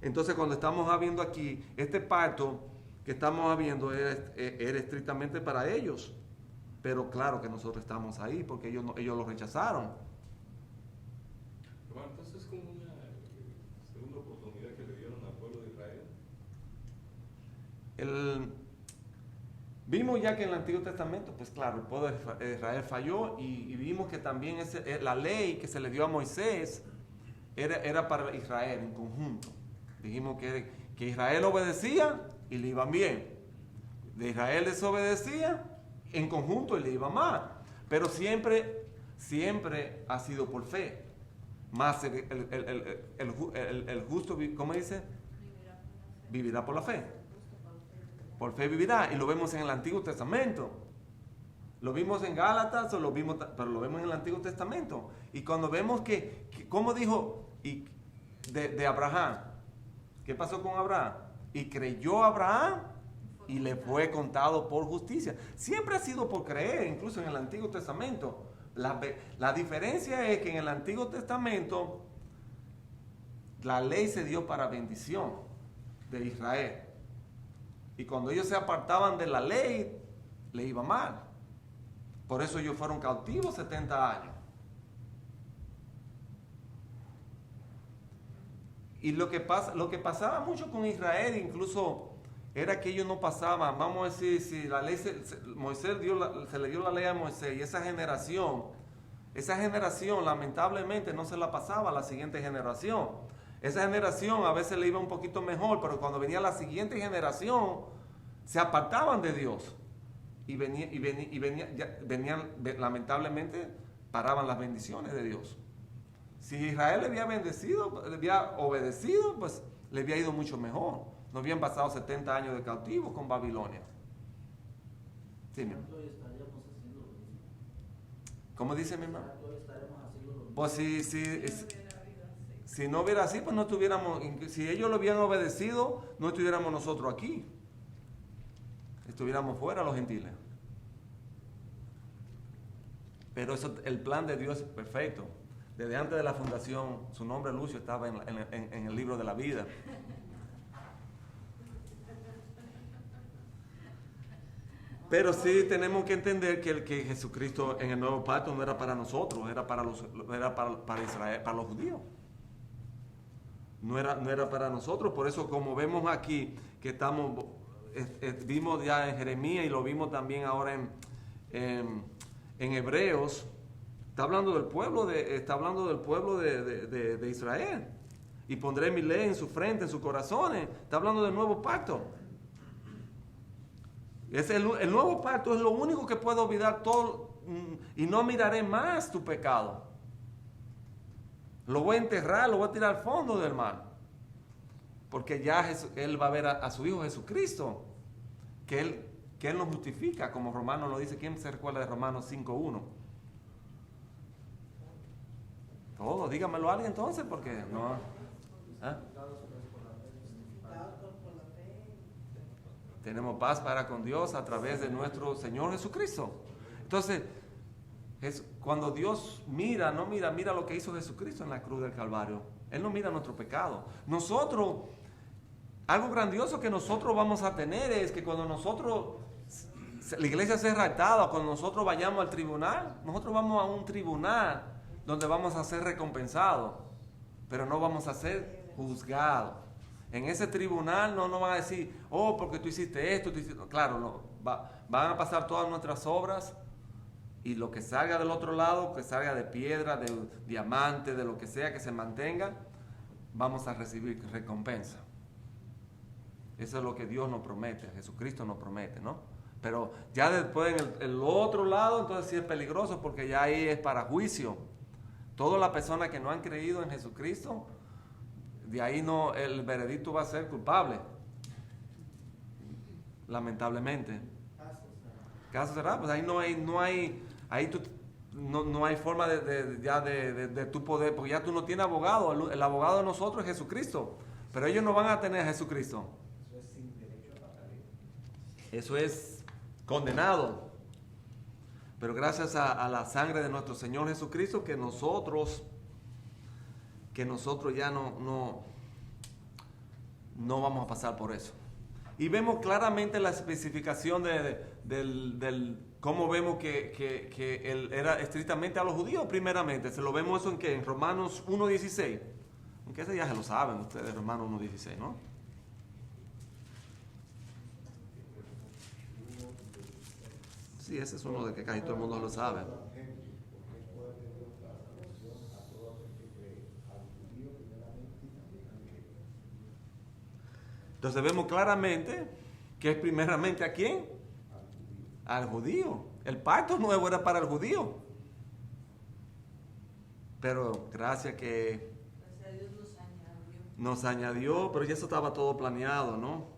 Entonces cuando estamos viendo aquí, este pacto que estamos viendo era estrictamente para ellos. Pero claro que nosotros estamos ahí porque ellos lo rechazaron. Hermano, entonces es como una segunda oportunidad que le dieron al pueblo de Israel. Vimos ya que en el Antiguo Testamento, pues claro, el pueblo de Israel falló y vimos que también la ley que se le dio a Moisés era para Israel en conjunto. Dijimos que Israel obedecía y le iban bien. De Israel desobedecía en conjunto y le iba mal. Pero siempre ha sido por fe. Más el justo, ¿cómo dice? Vivirá por la fe. Por fe vivirá. Y lo vemos en el Antiguo Testamento. Lo vimos en Gálatas, pero lo vemos en el Antiguo Testamento. Y cuando vemos ¿cómo dijo de Abraham? ¿Qué pasó con Abraham? Y creyó Abraham y le fue contado por justicia. Siempre ha sido por creer, incluso en el Antiguo Testamento. La diferencia es que en el Antiguo Testamento la ley se dio para bendición de Israel. Y cuando ellos se apartaban de la ley, le iba mal. Por eso ellos fueron cautivos 70 años. Y lo que pasaba mucho con Israel, incluso, era que ellos no pasaban. Vamos a decir, si la ley Moisés se le dio la ley a Moisés, y esa generación lamentablemente no se la pasaba a la siguiente generación. Esa generación a veces le iba un poquito mejor, pero cuando venía la siguiente generación, se apartaban de Dios. Y venían, lamentablemente, paraban las bendiciones de Dios. Si Israel le había obedecido, pues le había ido mucho mejor. No habían pasado 70 años de cautivo con Babilonia. Sí, mi hermano. ¿Cómo dice mi hermano? Pues si no hubiera así, pues no estuviéramos, si ellos lo habían obedecido, no estuviéramos nosotros aquí. Estuviéramos fuera los gentiles. Pero el plan de Dios es perfecto. Desde antes de la fundación, su nombre Lucio estaba en el libro de la vida. Pero sí tenemos que entender que Jesucristo en el nuevo pacto no era para nosotros, era para Israel, para los judíos. No era para nosotros. Por eso, como vemos aquí, que vimos ya en Jeremías y lo vimos también ahora en Hebreos, está hablando del pueblo de Israel. Y pondré mi ley en su frente, en sus corazones. Está hablando del nuevo pacto. El nuevo pacto es lo único que puede olvidar todo, y no miraré más tu pecado. Lo voy a enterrar, lo voy a tirar al fondo del mar. Porque ya Él va a ver a su Hijo Jesucristo, que Él nos justifica, como Romanos lo dice. ¿Quién se recuerda de Romanos 5.1? Todo, dígamelo a alguien entonces, porque no. ¿Ah? Tenemos paz para con Dios a través de nuestro Señor Jesucristo. Entonces, cuando Dios mira lo que hizo Jesucristo en la cruz del Calvario. Él no mira nuestro pecado. Nosotros, algo grandioso que nosotros vamos a tener es que cuando la iglesia sea raptada, cuando nosotros vayamos al tribunal, nosotros vamos a un tribunal donde vamos a ser recompensados, pero no vamos a ser juzgados. En ese tribunal no nos van a decir, porque tú hiciste esto, claro, no, van a pasar todas nuestras obras, y lo que salga del otro lado, que salga de piedra, de diamante, de lo que sea que se mantenga, vamos a recibir recompensa. Eso es lo que Dios nos promete, Jesucristo nos promete, ¿no? Pero ya después en el otro lado, entonces sí es peligroso, porque ya ahí es para juicio. Todas las personas que no han creído en Jesucristo, de ahí el veredicto va a ser culpable. Lamentablemente. Caso cerrado, pues ahí no hay forma de tu poder, porque ya tú no tienes abogado. El abogado de nosotros es Jesucristo, pero ellos no van a tener a Jesucristo. Eso es sin derecho a patria. Eso es condenado. Pero gracias a la sangre de nuestro Señor Jesucristo, que nosotros ya no vamos a pasar por eso. Y vemos claramente la especificación del cómo vemos que él era estrictamente a los judíos primeramente. Se lo vemos eso en Romanos 1.16. Aunque ese ya se lo saben ustedes, Romanos 1.16, ¿no? Sí, ese es uno de que casi todo el mundo lo sabe. Entonces vemos claramente que es primeramente ¿a quién? Al judío. El pacto nuevo era para el judío. Pero gracias que Gracias a Dios nos añadió, pero ya eso estaba todo planeado, ¿no?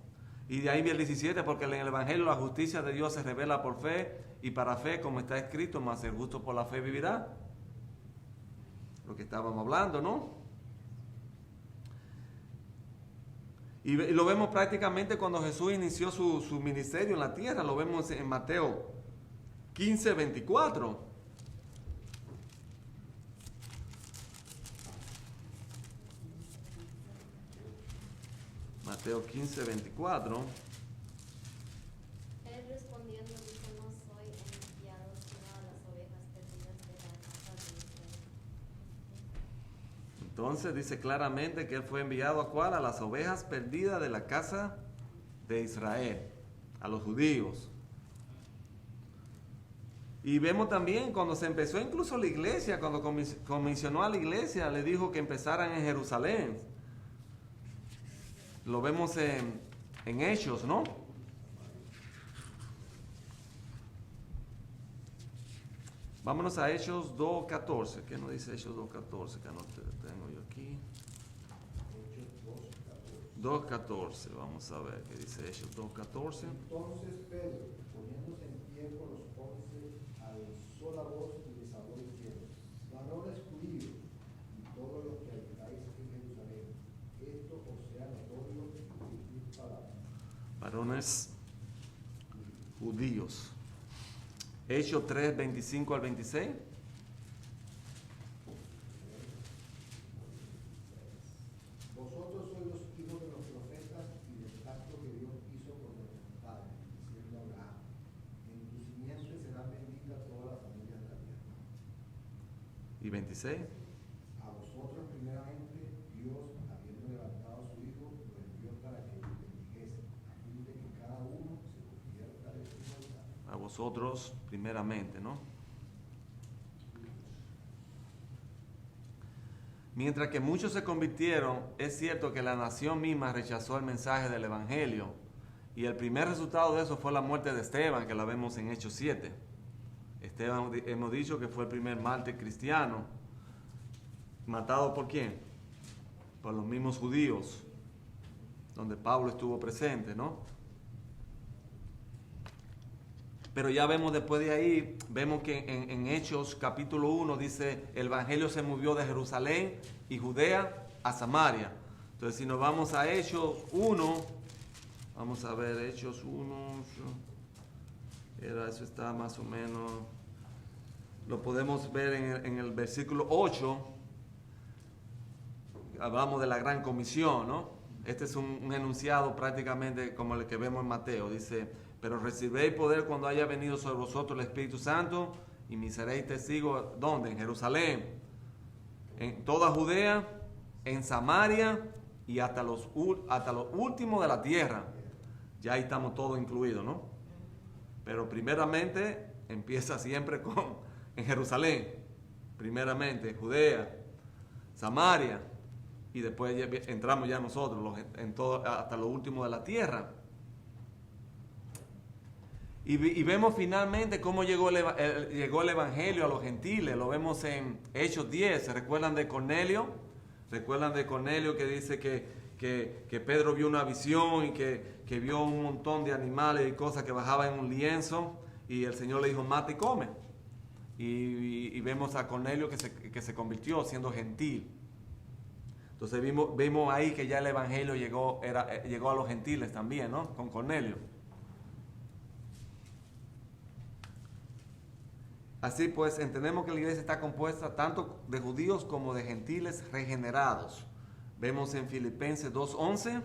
Y de ahí viene el 17, porque en el Evangelio la justicia de Dios se revela por fe, y para fe, como está escrito, más el justo por la fe vivirá. Lo que estábamos hablando, ¿no? Y lo vemos prácticamente cuando Jesús inició su ministerio en la tierra, lo vemos en Mateo 15, 24. Mateo 15, 24. Él respondiendo dijo, no soy enviado sino a las ovejas perdidas de la casa de Israel. Entonces dice claramente que él fue enviado ¿a cuál? A las ovejas perdidas de la casa de Israel, a los judíos. Y vemos también cuando se empezó incluso la iglesia, cuando comisionó a la iglesia, le dijo que empezaran en Jerusalén. Lo vemos en Hechos, ¿no? Vámonos a Hechos 2.14. ¿Qué nos dice Hechos 2.14? Que no tengo yo aquí. 2.14. Vamos a ver qué dice Hechos 2.14. Entonces Pedro, poniéndose en pie con los 11, alzó la voz y les habló diciendo: varones judíos y todos los que habitáis en Jerusalén, esto os sea notorio en mis palabras. Varones judíos. Hechos 3, 25 al 26. Vosotros sois los hijos de los profetas y del pacto que Dios hizo con nuestros padres, diciendo a Abraham: en tu simiente serán benditas todas las familias de la tierra. Y 26. A vosotros primeramente Dios, habiendo levantado a su Hijo, lo envió para que os bendijese, a fin de que cada uno se convierta de su maldad. A vosotros primeramente, ¿no? Mientras que muchos se convirtieron, es cierto que la nación misma rechazó el mensaje del Evangelio. Y el primer resultado de eso fue la muerte de Esteban, que la vemos en Hechos 7. Esteban, hemos dicho que fue el primer mártir cristiano. ¿Matado por quién? Por los mismos judíos, donde Pablo estuvo presente, ¿no? Pero ya vemos después de ahí, vemos que en Hechos capítulo 1 dice, el Evangelio se movió de Jerusalén y Judea a Samaria. Entonces si nos vamos a Hechos 1, vamos a ver Hechos 1, eso está más o menos, lo podemos ver en el versículo 8, hablamos de la gran comisión, ¿no? Este es un enunciado prácticamente como el que vemos en Mateo, dice, pero recibiréis poder cuando haya venido sobre vosotros el Espíritu Santo y me seréis testigos, ¿dónde? En Jerusalén, en toda Judea, en Samaria y hasta los últimos de la tierra. Ya ahí estamos todos incluidos, ¿no? Pero primeramente empieza siempre en Jerusalén, primeramente Judea, Samaria, y después ya entramos ya nosotros hasta lo último de la tierra. Y vemos finalmente cómo llegó el Evangelio a los gentiles. Lo vemos en Hechos 10. ¿Se recuerdan de Cornelio? ¿Recuerdan de Cornelio que dice que Pedro vio una visión y que vio un montón de animales y cosas que bajaban en un lienzo? Y el Señor le dijo, mata y come. Y vemos a Cornelio que se convirtió siendo gentil. Entonces vimos ahí que ya el Evangelio llegó a los gentiles también, ¿no? Con Cornelio. Así pues, entendemos que la iglesia está compuesta tanto de judíos como de gentiles regenerados. Vemos en Filipenses 2:11.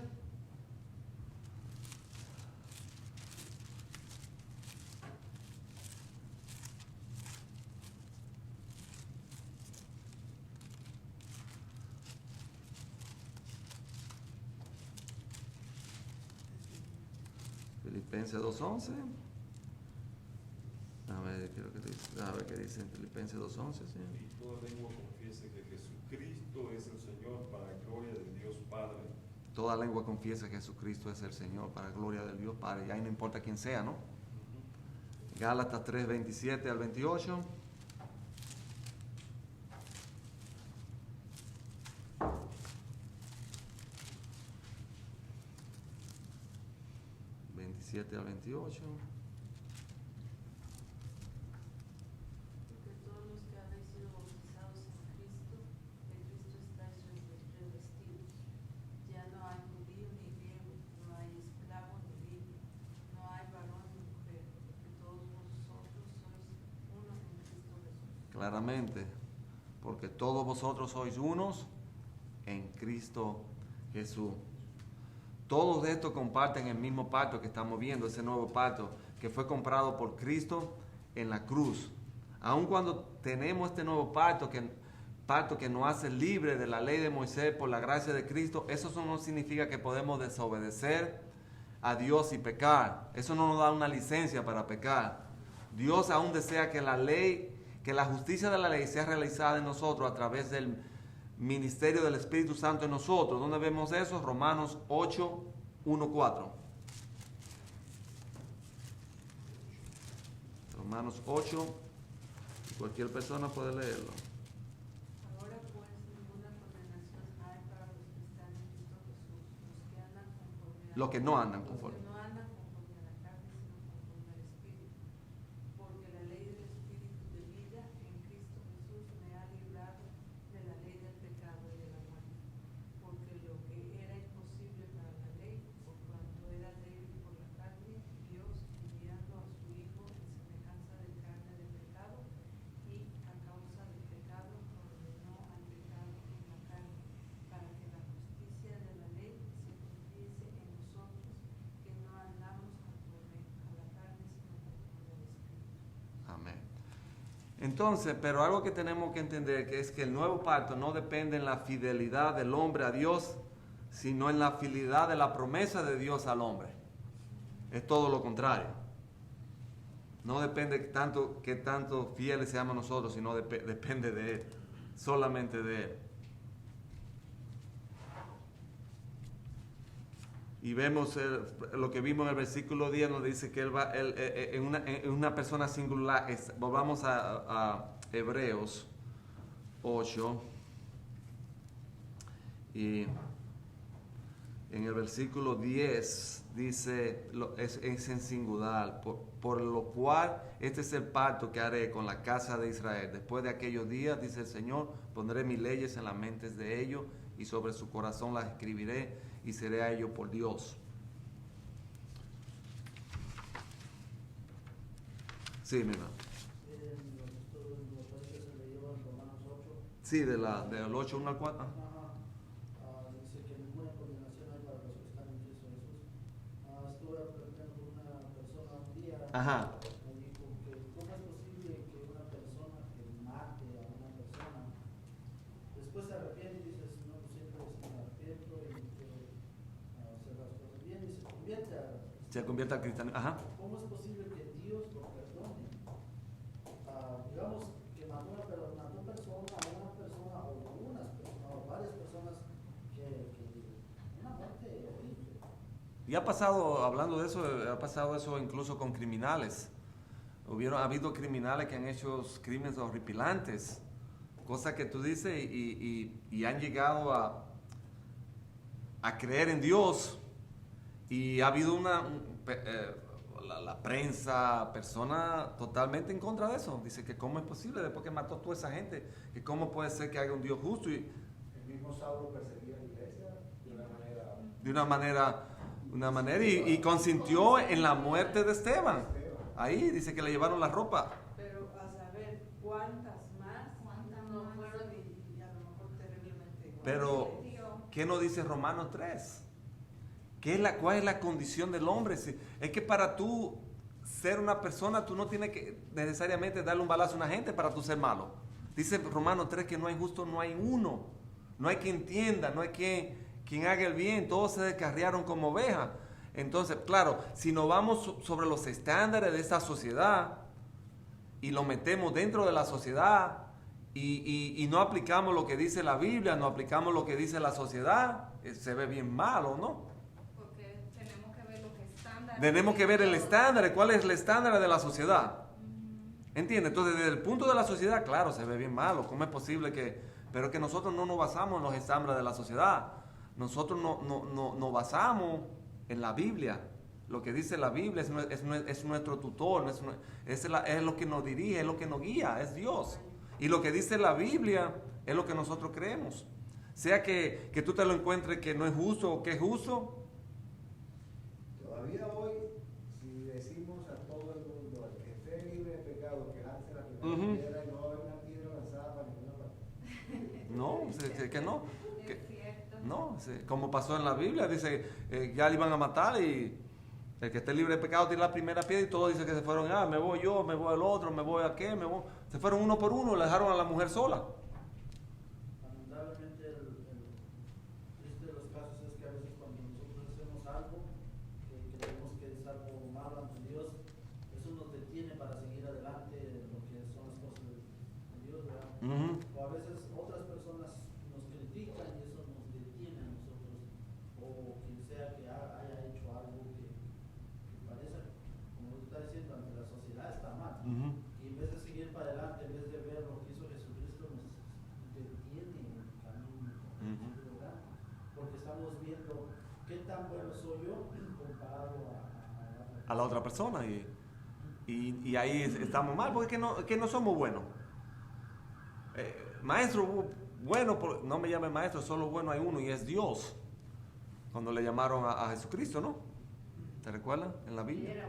Filipenses 2:11. quiero que dice, a ver qué dice en Filipenses 2:11, ¿sí? Y toda lengua confiese que Jesucristo es el Señor para gloria del Dios Padre. Toda lengua confiesa que Jesucristo es el Señor para gloria del Dios Padre. Y ahí no importa quién sea, ¿no? Gálatas 3:27 al 28. Al 28. Porque todos los que habéis sido bautizados en Cristo, de Cristo estáis revestidos. Ya no hay judío ni griego, no hay esclavo ni libre, no hay varón ni mujer, porque todos vosotros sois uno en Cristo Jesús. Claramente, porque todos vosotros sois unos en Cristo Jesús. Todos estos comparten el mismo pacto que estamos viendo, ese nuevo pacto que fue comprado por Cristo en la cruz. Aun cuando tenemos este nuevo pacto que nos hace libre de la ley de Moisés por la gracia de Cristo, eso no significa que podemos desobedecer a Dios y pecar. Eso no nos da una licencia para pecar. Dios aún desea que la ley, que la justicia de la ley sea realizada en nosotros a través del ministerio del Espíritu Santo en nosotros. ¿Dónde vemos eso? Romanos 8, 1, 4. Romanos 8, cualquier persona puede leerlo. Ahora pues ninguna condenación hay para los que están en Cristo Jesús, los que andan conforme a Los que no andan los conforme. que no andan conforme a la carne, sino conforme al Espíritu. Porque la ley del Espíritu de vida en Cristo Jesús me ha librado de la ley del pecado y de la muerte. Porque lo que era imposible para la ley, por cuanto era débil por la carne, Dios enviando a su Hijo en semejanza de carne de pecado, y a causa del pecado condenó al pecado en la carne, para que la justicia de la ley se cumpliese en nosotros, que no andamos conforme a la carne, sino conforme al Espíritu. Amén. Entonces, pero algo que tenemos que entender que es que el nuevo pacto no depende en la fidelidad del hombre a Dios, sino en la fidelidad de la promesa de Dios al hombre. Es todo lo contrario. No depende que tanto fieles seamos nosotros, sino depende de Él, solamente de Él. Y vemos lo que vimos en el versículo 10, nos dice que Él va en una persona singular. Volvamos a Hebreos 8. Y en el versículo 10 dice, es en singular, por lo cual este es el pacto que haré con la casa de Israel. Después de aquellos días, dice el Señor, pondré mis leyes en las mentes de ellos y sobre su corazón las escribiré y seré a ellos por Dios. Sí, mi hermano. Sí, del 8, 1 al 4. Dice que ninguna condenación hay para los que están en Cristo Jesús. Estuve platicando con una persona un día. Ajá. Me dijo que cómo es posible que una persona que mate a una persona después se arrepiente y dice, no, siempre me arrepiento y quiero hacer las cosas bien y se convierte al cristianismo. Ajá. ¿Cómo es posible que Dios lo perdone? Digamos que mató una persona, o unas personas, o varias personas que una muerte horrible. Y ha pasado, hablando de eso, ha pasado eso incluso con criminales. Ha habido criminales que han hecho crímenes horripilantes, cosas que tú dices y han llegado a creer en Dios. Y ha habido la prensa, personas totalmente en contra de eso. Dice que cómo es posible, después que mató a toda esa gente, que cómo puede ser que haya un Dios justo. El mismo Saulo perseguía a la iglesia de una manera y consintió en la muerte de Esteban. Ahí dice que le llevaron la ropa. Pero a saber cuántas más no fueron y a lo mejor terriblemente. Pero, ¿qué nos dice Romanos 3? ¿Cuál es la condición del hombre? Es que para tú ser una persona, tú no tienes que necesariamente darle un balazo a una gente para tú ser malo. Dice Romanos 3 que no hay justo, no hay uno. No hay quien entienda, no hay quien haga el bien. Todos se descarriaron como ovejas. Entonces, claro, si nos vamos sobre los estándares de esta sociedad, y lo metemos dentro de la sociedad y no aplicamos lo que dice la Biblia, no aplicamos lo que dice la sociedad, se ve bien malo, ¿no? Porque tenemos que ver los estándares. Tenemos que ver el estándar, cuál es el estándar de la sociedad. ¿Entiendes? Entonces, desde el punto de la sociedad, claro, se ve bien malo. ¿Cómo es posible que...? Pero es que nosotros no nos basamos en los estándares de la sociedad. Nosotros nos basamos en la Biblia. Lo que dice la Biblia es nuestro tutor, es lo que nos dirige, es lo que nos guía, es Dios. Y lo que dice la Biblia es lo que nosotros creemos. Sea que tú te lo encuentres que no es justo o que es justo. Todavía hoy, si decimos a todo el mundo, el que esté libre de pecado, que lance la primera piedra, y no va a haber una piedra lanzada para ninguna parte. No, que no. Es cierto. No, como pasó en la Biblia, dice, ya le iban a matar y el que esté libre de pecado tiene la primera piedra y todos dicen que se fueron, me voy yo, me voy el otro, me voy a qué, se fueron uno por uno, le dejaron a la mujer sola. Lamentablemente, el triste de los casos es que a veces cuando nosotros hacemos algo que creemos que es algo malo ante Dios, eso nos detiene para seguir adelante en lo que son las cosas de Dios, ¿verdad? O a veces otras personas nos critican y eso nos detiene a nosotros, o quien sea que haya hecho algo que parece, como tú estás diciendo, ante la sociedad está mal. Y en vez de seguir para adelante, en vez de ver lo que hizo Jesucristo, nos detiene en el camino, ¿verdad? Porque estamos viendo qué tan bueno soy yo comparado A la otra persona y ahí estamos mal porque que no somos buenos. Maestro bueno, no me llame maestro, solo bueno hay uno y es Dios. Cuando le llamaron a Jesucristo, ¿no? ¿Te recuerdan? En la Biblia.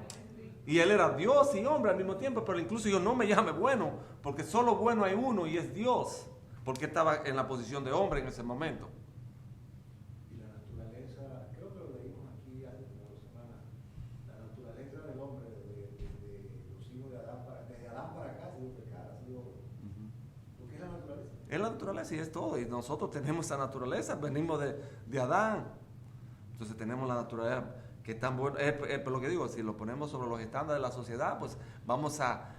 Y él era Dios y hombre al mismo tiempo, pero incluso yo no me llame bueno, porque solo bueno hay uno y es Dios, porque estaba en la posición de hombre en ese momento. Y la naturaleza, creo que lo leímos aquí hace como 2 semanas, la naturaleza del hombre, de los hijos de Adán para acá ha sido pecada, ha sido... ¿Por qué es la naturaleza? Es la naturaleza y es todo, y nosotros tenemos esa naturaleza, venimos de Adán, entonces tenemos la naturaleza que es tan buena, por lo que digo, si lo ponemos sobre los estándares de la sociedad, pues vamos a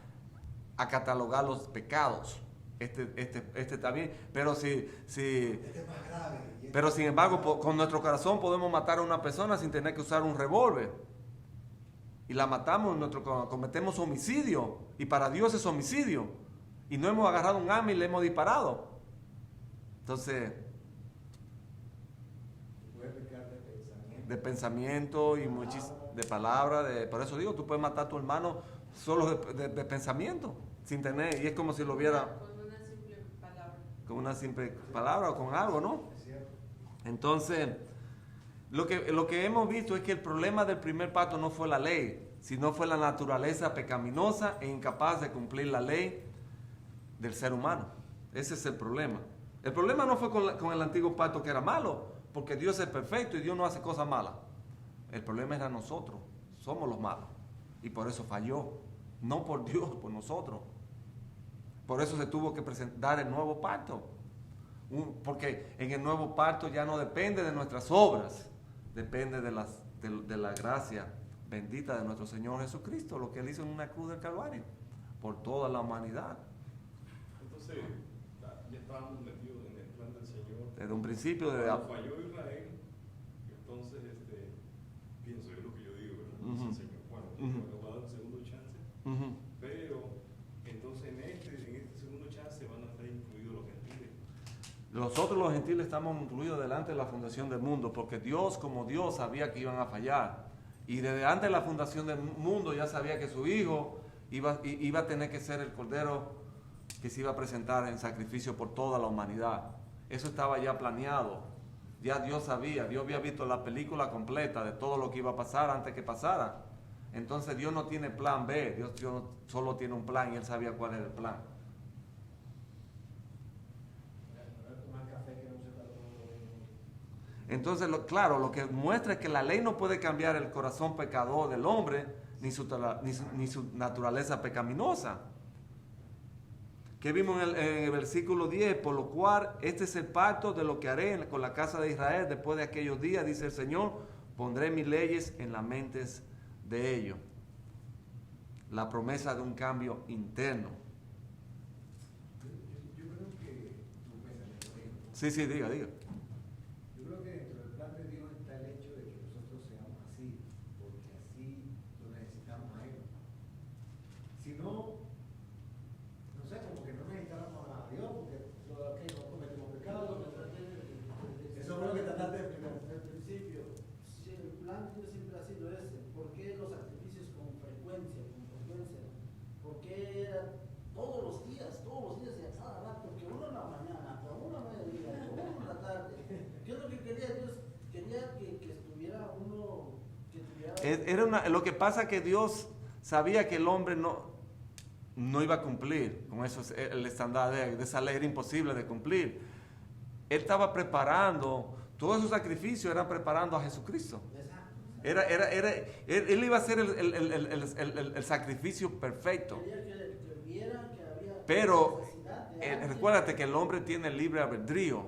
catalogar los pecados. Este está bien, pero Este es más grave. pero sin embargo, con nuestro corazón podemos matar a una persona sin tener que usar un revólver. Y la matamos, cometemos homicidio, y para Dios es homicidio. Y no hemos agarrado un arma y le hemos disparado. Entonces, de pensamiento y de palabra, por eso digo, tú puedes matar a tu hermano solo de pensamiento, sin tener, y es como si lo viera con una simple palabra o con algo, ¿no? Entonces, lo que hemos visto es que el problema del primer pacto no fue la ley, sino fue la naturaleza pecaminosa e incapaz de cumplir la ley del ser humano. Ese es el problema. El problema no fue con el antiguo pacto que era malo, porque Dios es perfecto y Dios no hace cosas malas. El problema era nosotros, somos los malos. Y por eso falló. No por Dios, por nosotros. Por eso se tuvo que dar el nuevo pacto. Porque en el nuevo pacto ya no depende de nuestras obras, depende de la gracia bendita de nuestro Señor Jesucristo, lo que Él hizo en una cruz del Calvario, por toda la humanidad. Entonces, ya estábamos metidos en el plan del Señor. Desde un principio, Cuando falló Israel, entonces, pienso yo lo que yo digo, ¿verdad? Dice el Señor, bueno, me va a dar un segundo chance, pero entonces en este segundo chance van a estar incluidos los gentiles. Nosotros los gentiles estamos incluidos delante de la fundación del mundo, porque Dios, como Dios, sabía que iban a fallar. Y desde antes de la fundación del mundo ya sabía que su Hijo iba a tener que ser el Cordero que se iba a presentar en sacrificio por toda la humanidad. Eso estaba ya planeado. Ya Dios sabía, Dios había visto la película completa de todo lo que iba a pasar antes que pasara. Entonces Dios no tiene plan B, Dios solo tiene un plan y Él sabía cuál era el plan. Entonces, claro, lo que muestra es que la ley no puede cambiar el corazón pecador del hombre, ni su naturaleza pecaminosa. Que vimos en el versículo 10, por lo cual este es el pacto de lo que haré con la casa de Israel después de aquellos días, dice el Señor, pondré mis leyes en las mentes de ellos. la promesa de un cambio interno. Yo creo que tu pensamiento es- Sí, diga. Yo creo que dentro del plan de Dios está el hecho de que nosotros seamos así, porque así lo necesitamos a Él. Si no, no sé, como que no necesitáramos a Dios, porque no cometemos pecado. Eso fue lo que trataste de explicar. Al principio, si el plan de Dios siempre ha sido ese, ¿por qué los sacrificios con frecuencia? ¿Por qué era todos los días y a cada rato? Que uno en la mañana, que uno a mediodía, que uno en la tarde. ¿Qué es lo que quería Dios? Quería que estuviera uno, que tuviera... Lo que pasa es que Dios sabía que el hombre no iba a cumplir con eso, el estándar de esa ley era imposible de cumplir. Él estaba preparando, todos esos sacrificios eran preparando a Jesucristo. Él iba a ser el sacrificio perfecto. Quería que viera que había Pero necesidad de alguien. recuérdate que el hombre tiene libre albedrío.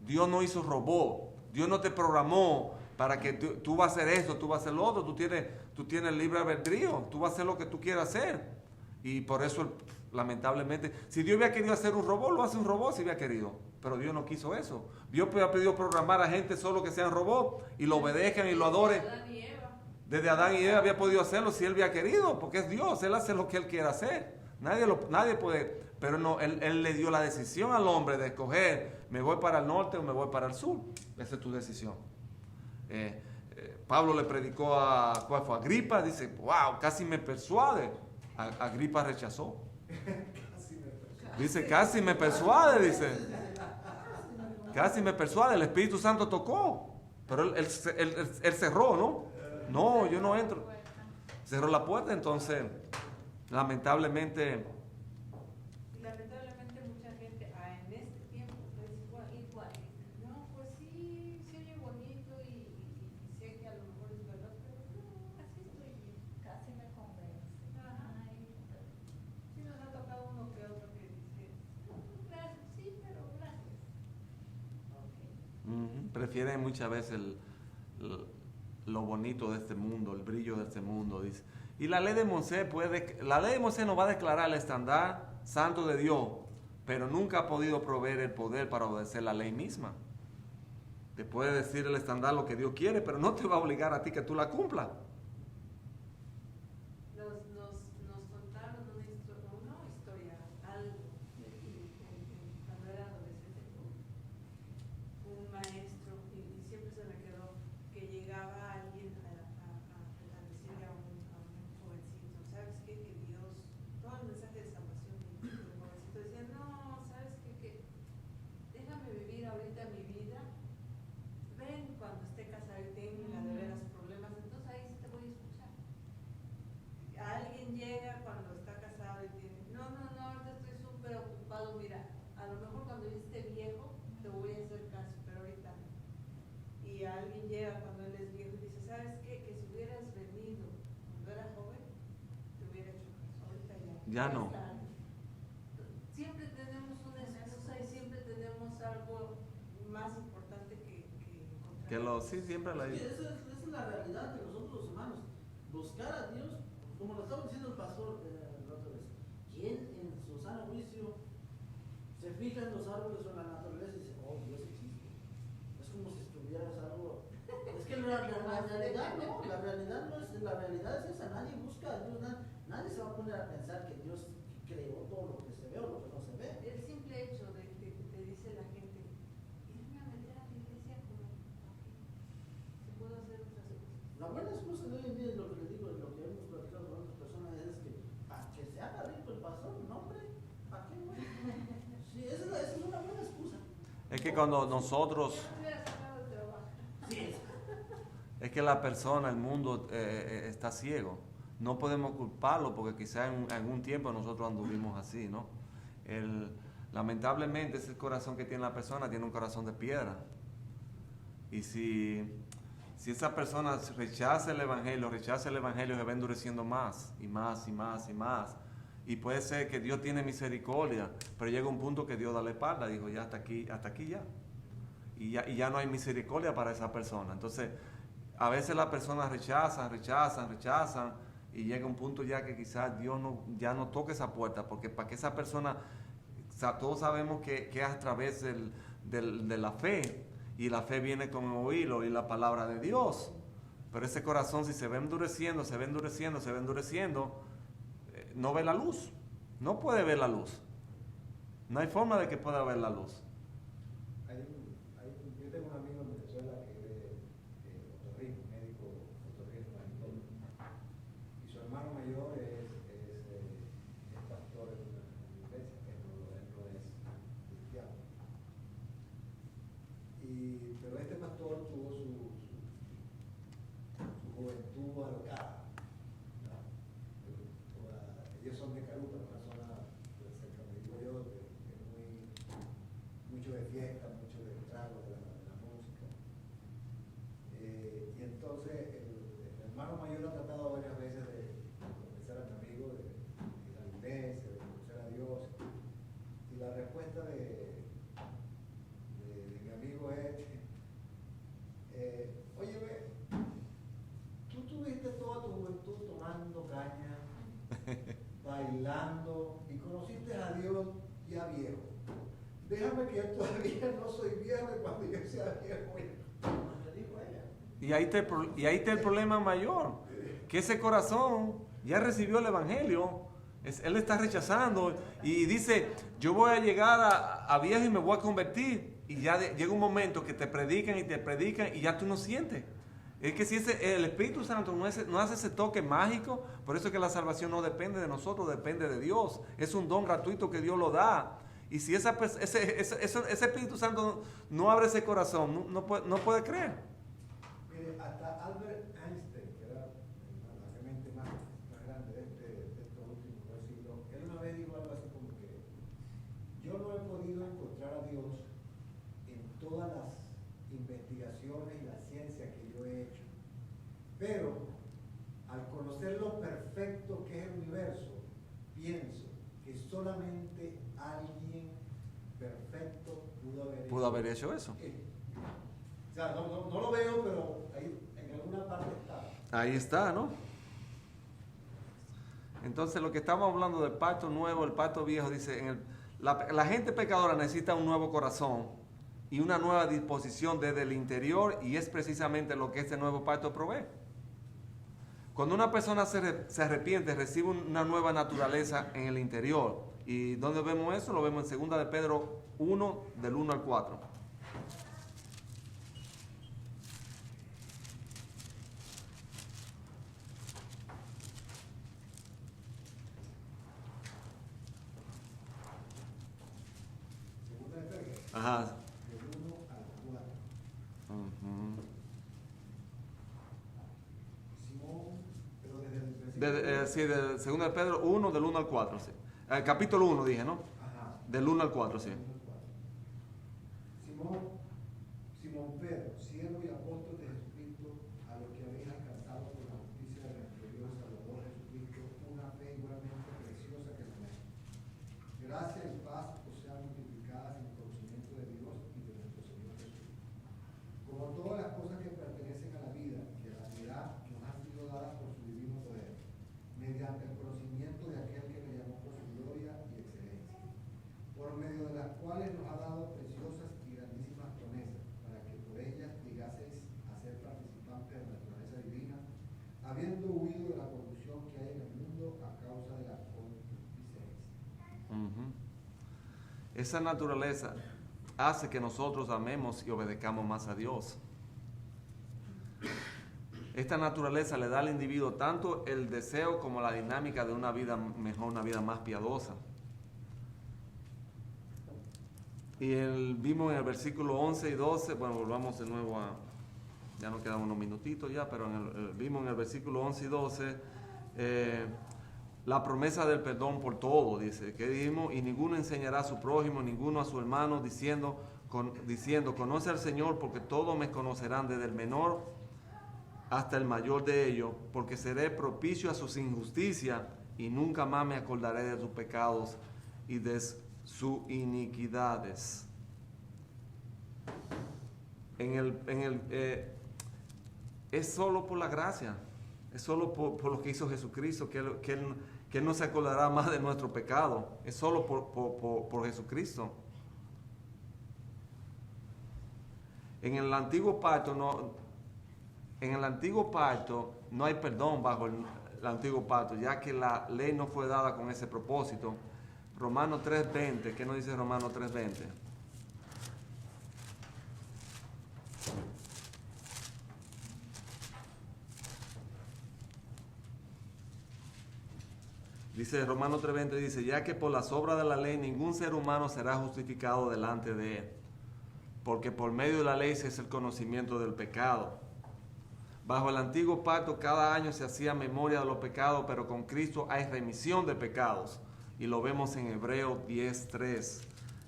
Dios no hizo robot. Dios no te programó para que tú vas a hacer esto, tú vas a hacer lo otro. Tú tienes libre albedrío. Tú vas a hacer lo que tú quieras hacer. Y por eso, lamentablemente, si Dios hubiera querido hacer un robot, lo hace un robot si hubiera querido. Pero Dios no quiso eso. Dios ha pedido programar a gente solo que sean robots y lo obedezcan y lo adoren. Adán y Eva. Desde Adán y Eva había podido hacerlo si él había querido, porque es Dios, él hace lo que él quiere hacer. Nadie puede, pero no, él le dio la decisión al hombre de escoger, me voy para el norte o me voy para el sur. Esa es tu decisión. Pablo le predicó a Agripa, dice, wow, casi me persuade. Agripa rechazó. Dice, casi me persuade, dice. Casi me persuade, el Espíritu Santo tocó, pero él cerró, ¿no? No, yo no entro. Cerró la puerta, entonces, lamentablemente, Lamentablemente mucha gente en este tiempo es igual. No, pues sí, se oye bonito y sé que a lo mejor es verdad, pero no, así estoy bien. Casi me convence. Ajá. Ay, Sí nos ha tocado uno que otro que dice, gracias, sí, pero gracias. Ok. prefieren muchas veces lo bonito de este mundo, el brillo de este mundo, dice. Y la ley de Moisés nos va a declarar el estándar santo de Dios, pero nunca ha podido proveer el poder para obedecer la ley misma. Te puede decir el estándar lo que Dios quiere, pero no te va a obligar a ti que tú la cumplas. Nos contaron una historia, algo, cuando era adolescente, un maestro, y siempre se me quedó, que llegaba alguien a decirle a un jovencito, ¿sabes qué? Que Dios, todo el mensaje de salvación del jovencito decía, no, ¿sabes qué? Que déjame vivir ahorita mi vida, ven cuando esté casado y tenga de veras problemas, entonces ahí sí te voy a escuchar. Alguien llega cuando está casado y tiene, no, ahorita estoy súper ocupado, mira, a lo mejor cuando yo esté viejo te voy a hacer caso, pero ahorita no. Y alguien llega cuando él es viejo y dice, ¿sabes qué? Que si hubieras venido cuando era joven, te hubiera hecho caso, ahorita Ya no. está. Siempre tenemos una excusa y siempre tenemos algo más importante que encontrar. Sí, siempre la Sí, digo. esa es la realidad de nosotros los humanos. Buscar a Dios, como lo estaba diciendo el pastor la otra vez, ¿quién en su sano juicio se fija en los árboles o en la naturaleza y dice, oh, Dios existe? Es como si estuvieras algo... Es que la realidad no, la realidad es esa, nadie busca a Dios, nadie se va a poner a pensar que Dios creó todo lo que se ve o lo que no se ve. El simple hecho de que te dice la gente, irme a meter a la iglesia, como, se puede hacer otras cosas. La buena excusa de hoy en día es lo que les digo, lo que hemos platicado con otras personas, es que para que se haga rico el pastor, no hombre, ¿para qué güey? Sí, esa es una buena excusa. Es que cuando nosotros, Ya me hubiera sacado el trabajo. Sí, es que la persona, el mundo está ciego. No podemos culparlo porque quizá en algún tiempo nosotros anduvimos así, ¿no? Lamentablemente ese corazón que tiene la persona tiene un corazón de piedra. Y si esa persona rechaza el evangelio se va endureciendo más y más y más y más. Y puede ser que Dios tiene misericordia, pero llega un punto que Dios da la espalda, dijo ya hasta aquí ya. Y ya no hay misericordia para esa persona. Entonces, a veces las personas rechazan y llega un punto ya que quizás Dios ya no toque esa puerta, porque para que esa persona, todos sabemos que es a través de la fe, y la fe viene con el oír la palabra de Dios. Pero ese corazón, si se va endureciendo, no ve la luz, no puede ver la luz, no hay forma de que pueda ver la luz. Yo tengo un amigo en Venezuela que es otorrino, médico otorrino, y su hermano mayor es pastor en una iglesia, él no es cristiano. Pero este pastor tuvo su juventud alocada. Ellos son de Carupa, una zona cerca de digo yo, que es mucho de fiesta, mucho de trago de la música. Y entonces el hermano mayor ha tratado varias veces de convencer a mi amigo de ir a la iglesia, de conocer a Dios. Y la respuesta de mi amigo es, oye, ve, tú tuviste toda tu juventud tomando caña, bailando, y conociste a Dios ya viejo. Déjame que yo todavía no soy viejo, y cuando yo sea viejo, le digo a ella. Y ahí está el problema mayor, que ese corazón ya recibió el evangelio, él está rechazando y dice, yo voy a llegar a viejo y me voy a convertir, y ya llega un momento que te predican y ya tú no sientes. Es que si el Espíritu Santo no hace ese toque mágico, por eso es que la salvación no depende de nosotros, depende de Dios. Es un don gratuito que Dios lo da. Y si ese Espíritu Santo no abre ese corazón, no puede creer. Mire, hasta Albert Einstein, que era la mente más grande de estos últimos 2 siglos, él una vez dijo algo así como que yo no he podido encontrar a Dios en todas las investigaciones y la ciencia que yo he hecho, pero al conocer lo perfecto que es el universo, pienso que solamente alguien perfecto pudo haber hecho eso. O sea, no lo veo, pero ahí en alguna parte está. Ahí está, ¿no? Entonces lo que estamos hablando del pacto nuevo, el pacto viejo, dice, la gente pecadora necesita un nuevo corazón y una nueva disposición desde el interior, y es precisamente lo que este nuevo pacto provee. Cuando una persona se arrepiente, recibe una nueva naturaleza en el interior. ¿Y dónde vemos eso? Lo vemos en 2 de Pedro 1, del 1 al 4. Segunda de Pedro, Ajá. del 1 al 4. Ujú. Simón, pero desde el Sí, de 2 de Pedro 1, del 1 al 4. Sí. Capítulo 1 dije, ¿no? Ajá. Del 1 al 4, sí. Simón Pedro, siervo y apóstol de Jesucristo, a los que habéis alcanzado por la justicia de nuestro Dios Salvador Jesucristo una fe igualmente preciosa que la nuestra. Gracia y paz os sean multiplicadas en el conocimiento de Dios y de nuestro Señor Jesús. Como todas las cosas que pertenecen a la vida y a la piedad nos han sido dadas por su divino poder, mediante el conocimiento de aquel que le llamó por su gloria y excelencia, por medio de las cuales nos ha dado preciosas y grandísimas promesas, para que por ellas llegaseis a ser participantes de la naturaleza divina, habiendo huido de la corrupción que hay en el mundo a causa de la concupiscencia. Ujú. Esa naturaleza hace que nosotros amemos y obedezcamos más a Dios. Esta naturaleza le da al individuo tanto el deseo como la dinámica de una vida mejor, una vida más piadosa. Y vimos en el versículo 11 y 12, bueno, volvamos de nuevo ya nos quedan unos minutitos ya, pero vimos en el versículo 11 y 12 la promesa del perdón por todo, dice, que dijimos, y ninguno enseñará a su prójimo, ninguno a su hermano, diciendo, conoce al Señor, porque todos me conocerán, desde el menor hasta el mayor de ellos, porque seré propicio a sus injusticias, y nunca más me acordaré de sus pecados y de sus iniquidades. Es solo por la gracia. Es solo por lo que hizo Jesucristo, que Él no se acordará más de nuestro pecado. Es solo por Jesucristo. En el antiguo pacto no hay perdón bajo el antiguo pacto, ya que la ley no fue dada con ese propósito. Romanos 3:20, ¿qué nos dice Romanos 3:20? Dice Romanos 3:20, dice, ya que por las obras de la ley ningún ser humano será justificado delante de Él, porque por medio de la ley se es el conocimiento del pecado. Bajo el antiguo pacto cada año se hacía memoria de los pecados, pero con Cristo hay remisión de pecados. Y lo vemos en Hebreos 10:3,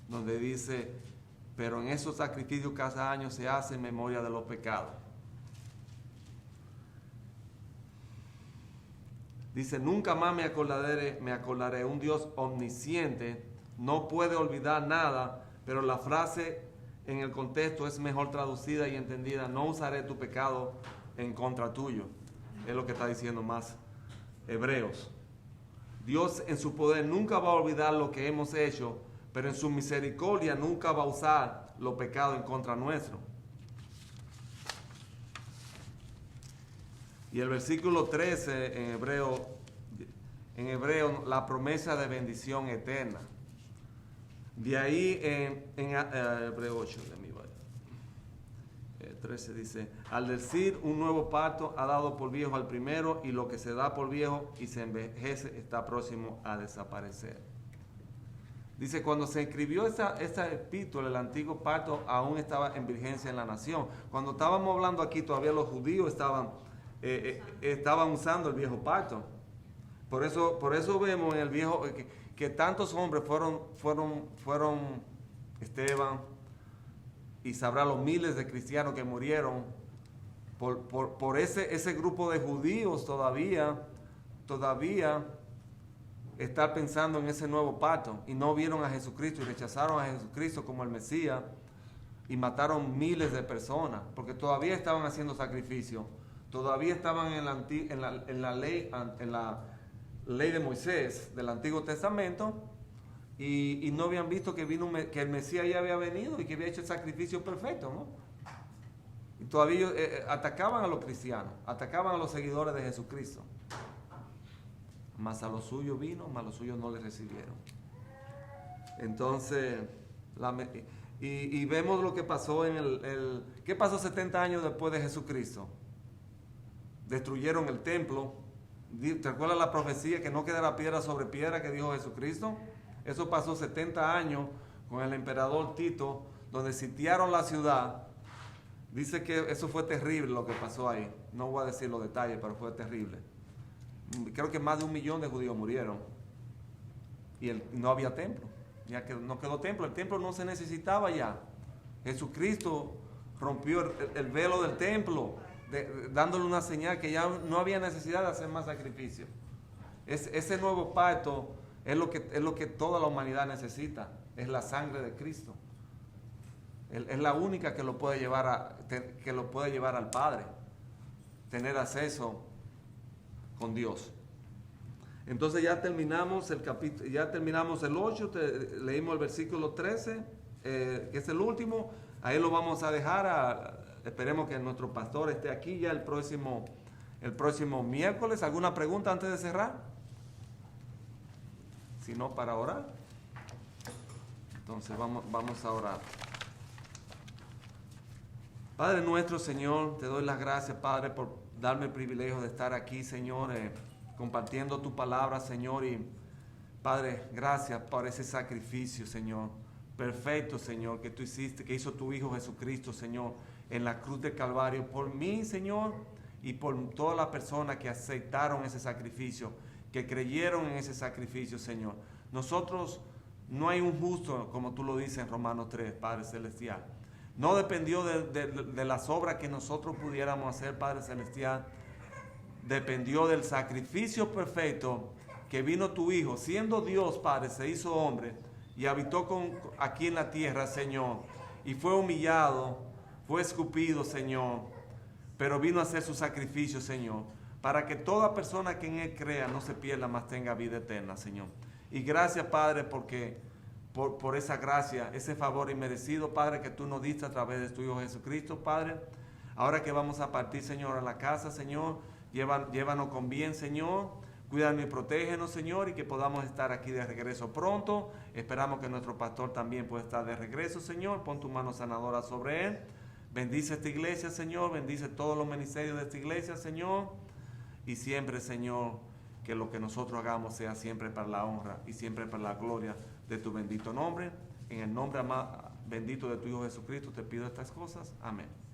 donde dice, pero en esos sacrificios cada año se hace memoria de los pecados. Dice, nunca más me acordaré. Un Dios omnisciente no puede olvidar nada, pero la frase en el contexto es mejor traducida y entendida. No usaré tu pecado en contra tuyo. Es lo que está diciendo más Hebreos. Dios en su poder nunca va a olvidar lo que hemos hecho, pero en su misericordia nunca va a usar los pecados en contra nuestro. Y el versículo 13 en hebreo, la promesa de bendición eterna. De ahí en Hebreo 8, de mi vaya. 13 dice, al decir un nuevo pacto ha dado por viejo al primero, y lo que se da por viejo y se envejece está próximo a desaparecer. Dice, cuando se escribió esta epístola, el antiguo pacto aún estaba en vigencia en la nación. Cuando estábamos hablando aquí, todavía los judíos estaban usando el viejo pacto. Por eso vemos en el viejo que tantos hombres fueron Esteban, y sabrá los miles de cristianos que murieron por ese grupo de judíos todavía estar pensando en ese nuevo pacto, y no vieron a Jesucristo y rechazaron a Jesucristo como el Mesías y mataron miles de personas porque todavía estaban haciendo sacrificios, todavía estaban en la ley de Moisés del Antiguo Testamento, y no habían visto que el Mesías ya había venido y que había hecho el sacrificio perfecto, ¿no? Y todavía atacaban a los cristianos, atacaban a los seguidores de Jesucristo. Mas a los suyos vino, mas a los suyos no les recibieron. Entonces, y vemos lo que pasó ¿qué pasó 70 años después de Jesucristo? Destruyeron el templo. ¿Te acuerdas la profecía que no quedará piedra sobre piedra que dijo Jesucristo? Eso pasó 70 años con el emperador Tito, donde sitiaron la ciudad. Dice que eso fue terrible lo que pasó ahí. No voy a decir los detalles, pero fue terrible. Creo que más de 1 millón de judíos murieron. Y no había templo. Ya que no quedó templo. El templo no se necesitaba ya. Jesucristo rompió el velo del templo, dándole una señal que ya no había necesidad de hacer más sacrificios. Ese nuevo pacto es lo que toda la humanidad necesita. Es la sangre de Cristo. Es la única que lo puede llevar al Padre. Tener acceso con Dios. Entonces ya terminamos el capítulo, ya terminamos el 8, leímos el versículo 13, que es el último. Ahí lo vamos a dejar. Esperemos que nuestro pastor esté aquí ya el próximo miércoles. ¿Alguna pregunta antes de cerrar? Si no, para orar. Entonces vamos a orar. Padre nuestro, Señor, te doy las gracias, Padre, por darme el privilegio de estar aquí, Señor, compartiendo tu palabra, Señor. Y Padre, gracias por ese sacrificio, Señor, perfecto, Señor, que tú hiciste, que hizo tu Hijo Jesucristo, Señor, en la cruz del Calvario, por mí, Señor, y por todas las personas que aceptaron ese sacrificio, que creyeron en ese sacrificio, Señor. Nosotros, no hay un justo, como tú lo dices en Romanos 3, Padre Celestial. No dependió de las obras que nosotros pudiéramos hacer, Padre Celestial. Dependió del sacrificio perfecto que vino tu Hijo. Siendo Dios, Padre, se hizo hombre y habitó aquí en la tierra, Señor. Y fue humillado, fue escupido, Señor. Pero vino a hacer su sacrificio, Señor, para que toda persona que en Él crea no se pierda, mas tenga vida eterna, Señor. Y gracias, Padre, porque por esa gracia, ese favor inmerecido, Padre, que tú nos diste a través de tu Hijo Jesucristo, Padre. Ahora que vamos a partir, Señor, a la casa, Señor, llévanos con bien, Señor. Cuídanos y protégenos, Señor, y que podamos estar aquí de regreso pronto. Esperamos que nuestro pastor también pueda estar de regreso, Señor. Pon tu mano sanadora sobre él. Bendice esta iglesia, Señor. Bendice todos los ministerios de esta iglesia, Señor. Y siempre, Señor, que lo que nosotros hagamos sea siempre para la honra y siempre para la gloria de tu bendito nombre. En el nombre bendito de tu Hijo Jesucristo te pido estas cosas. Amén.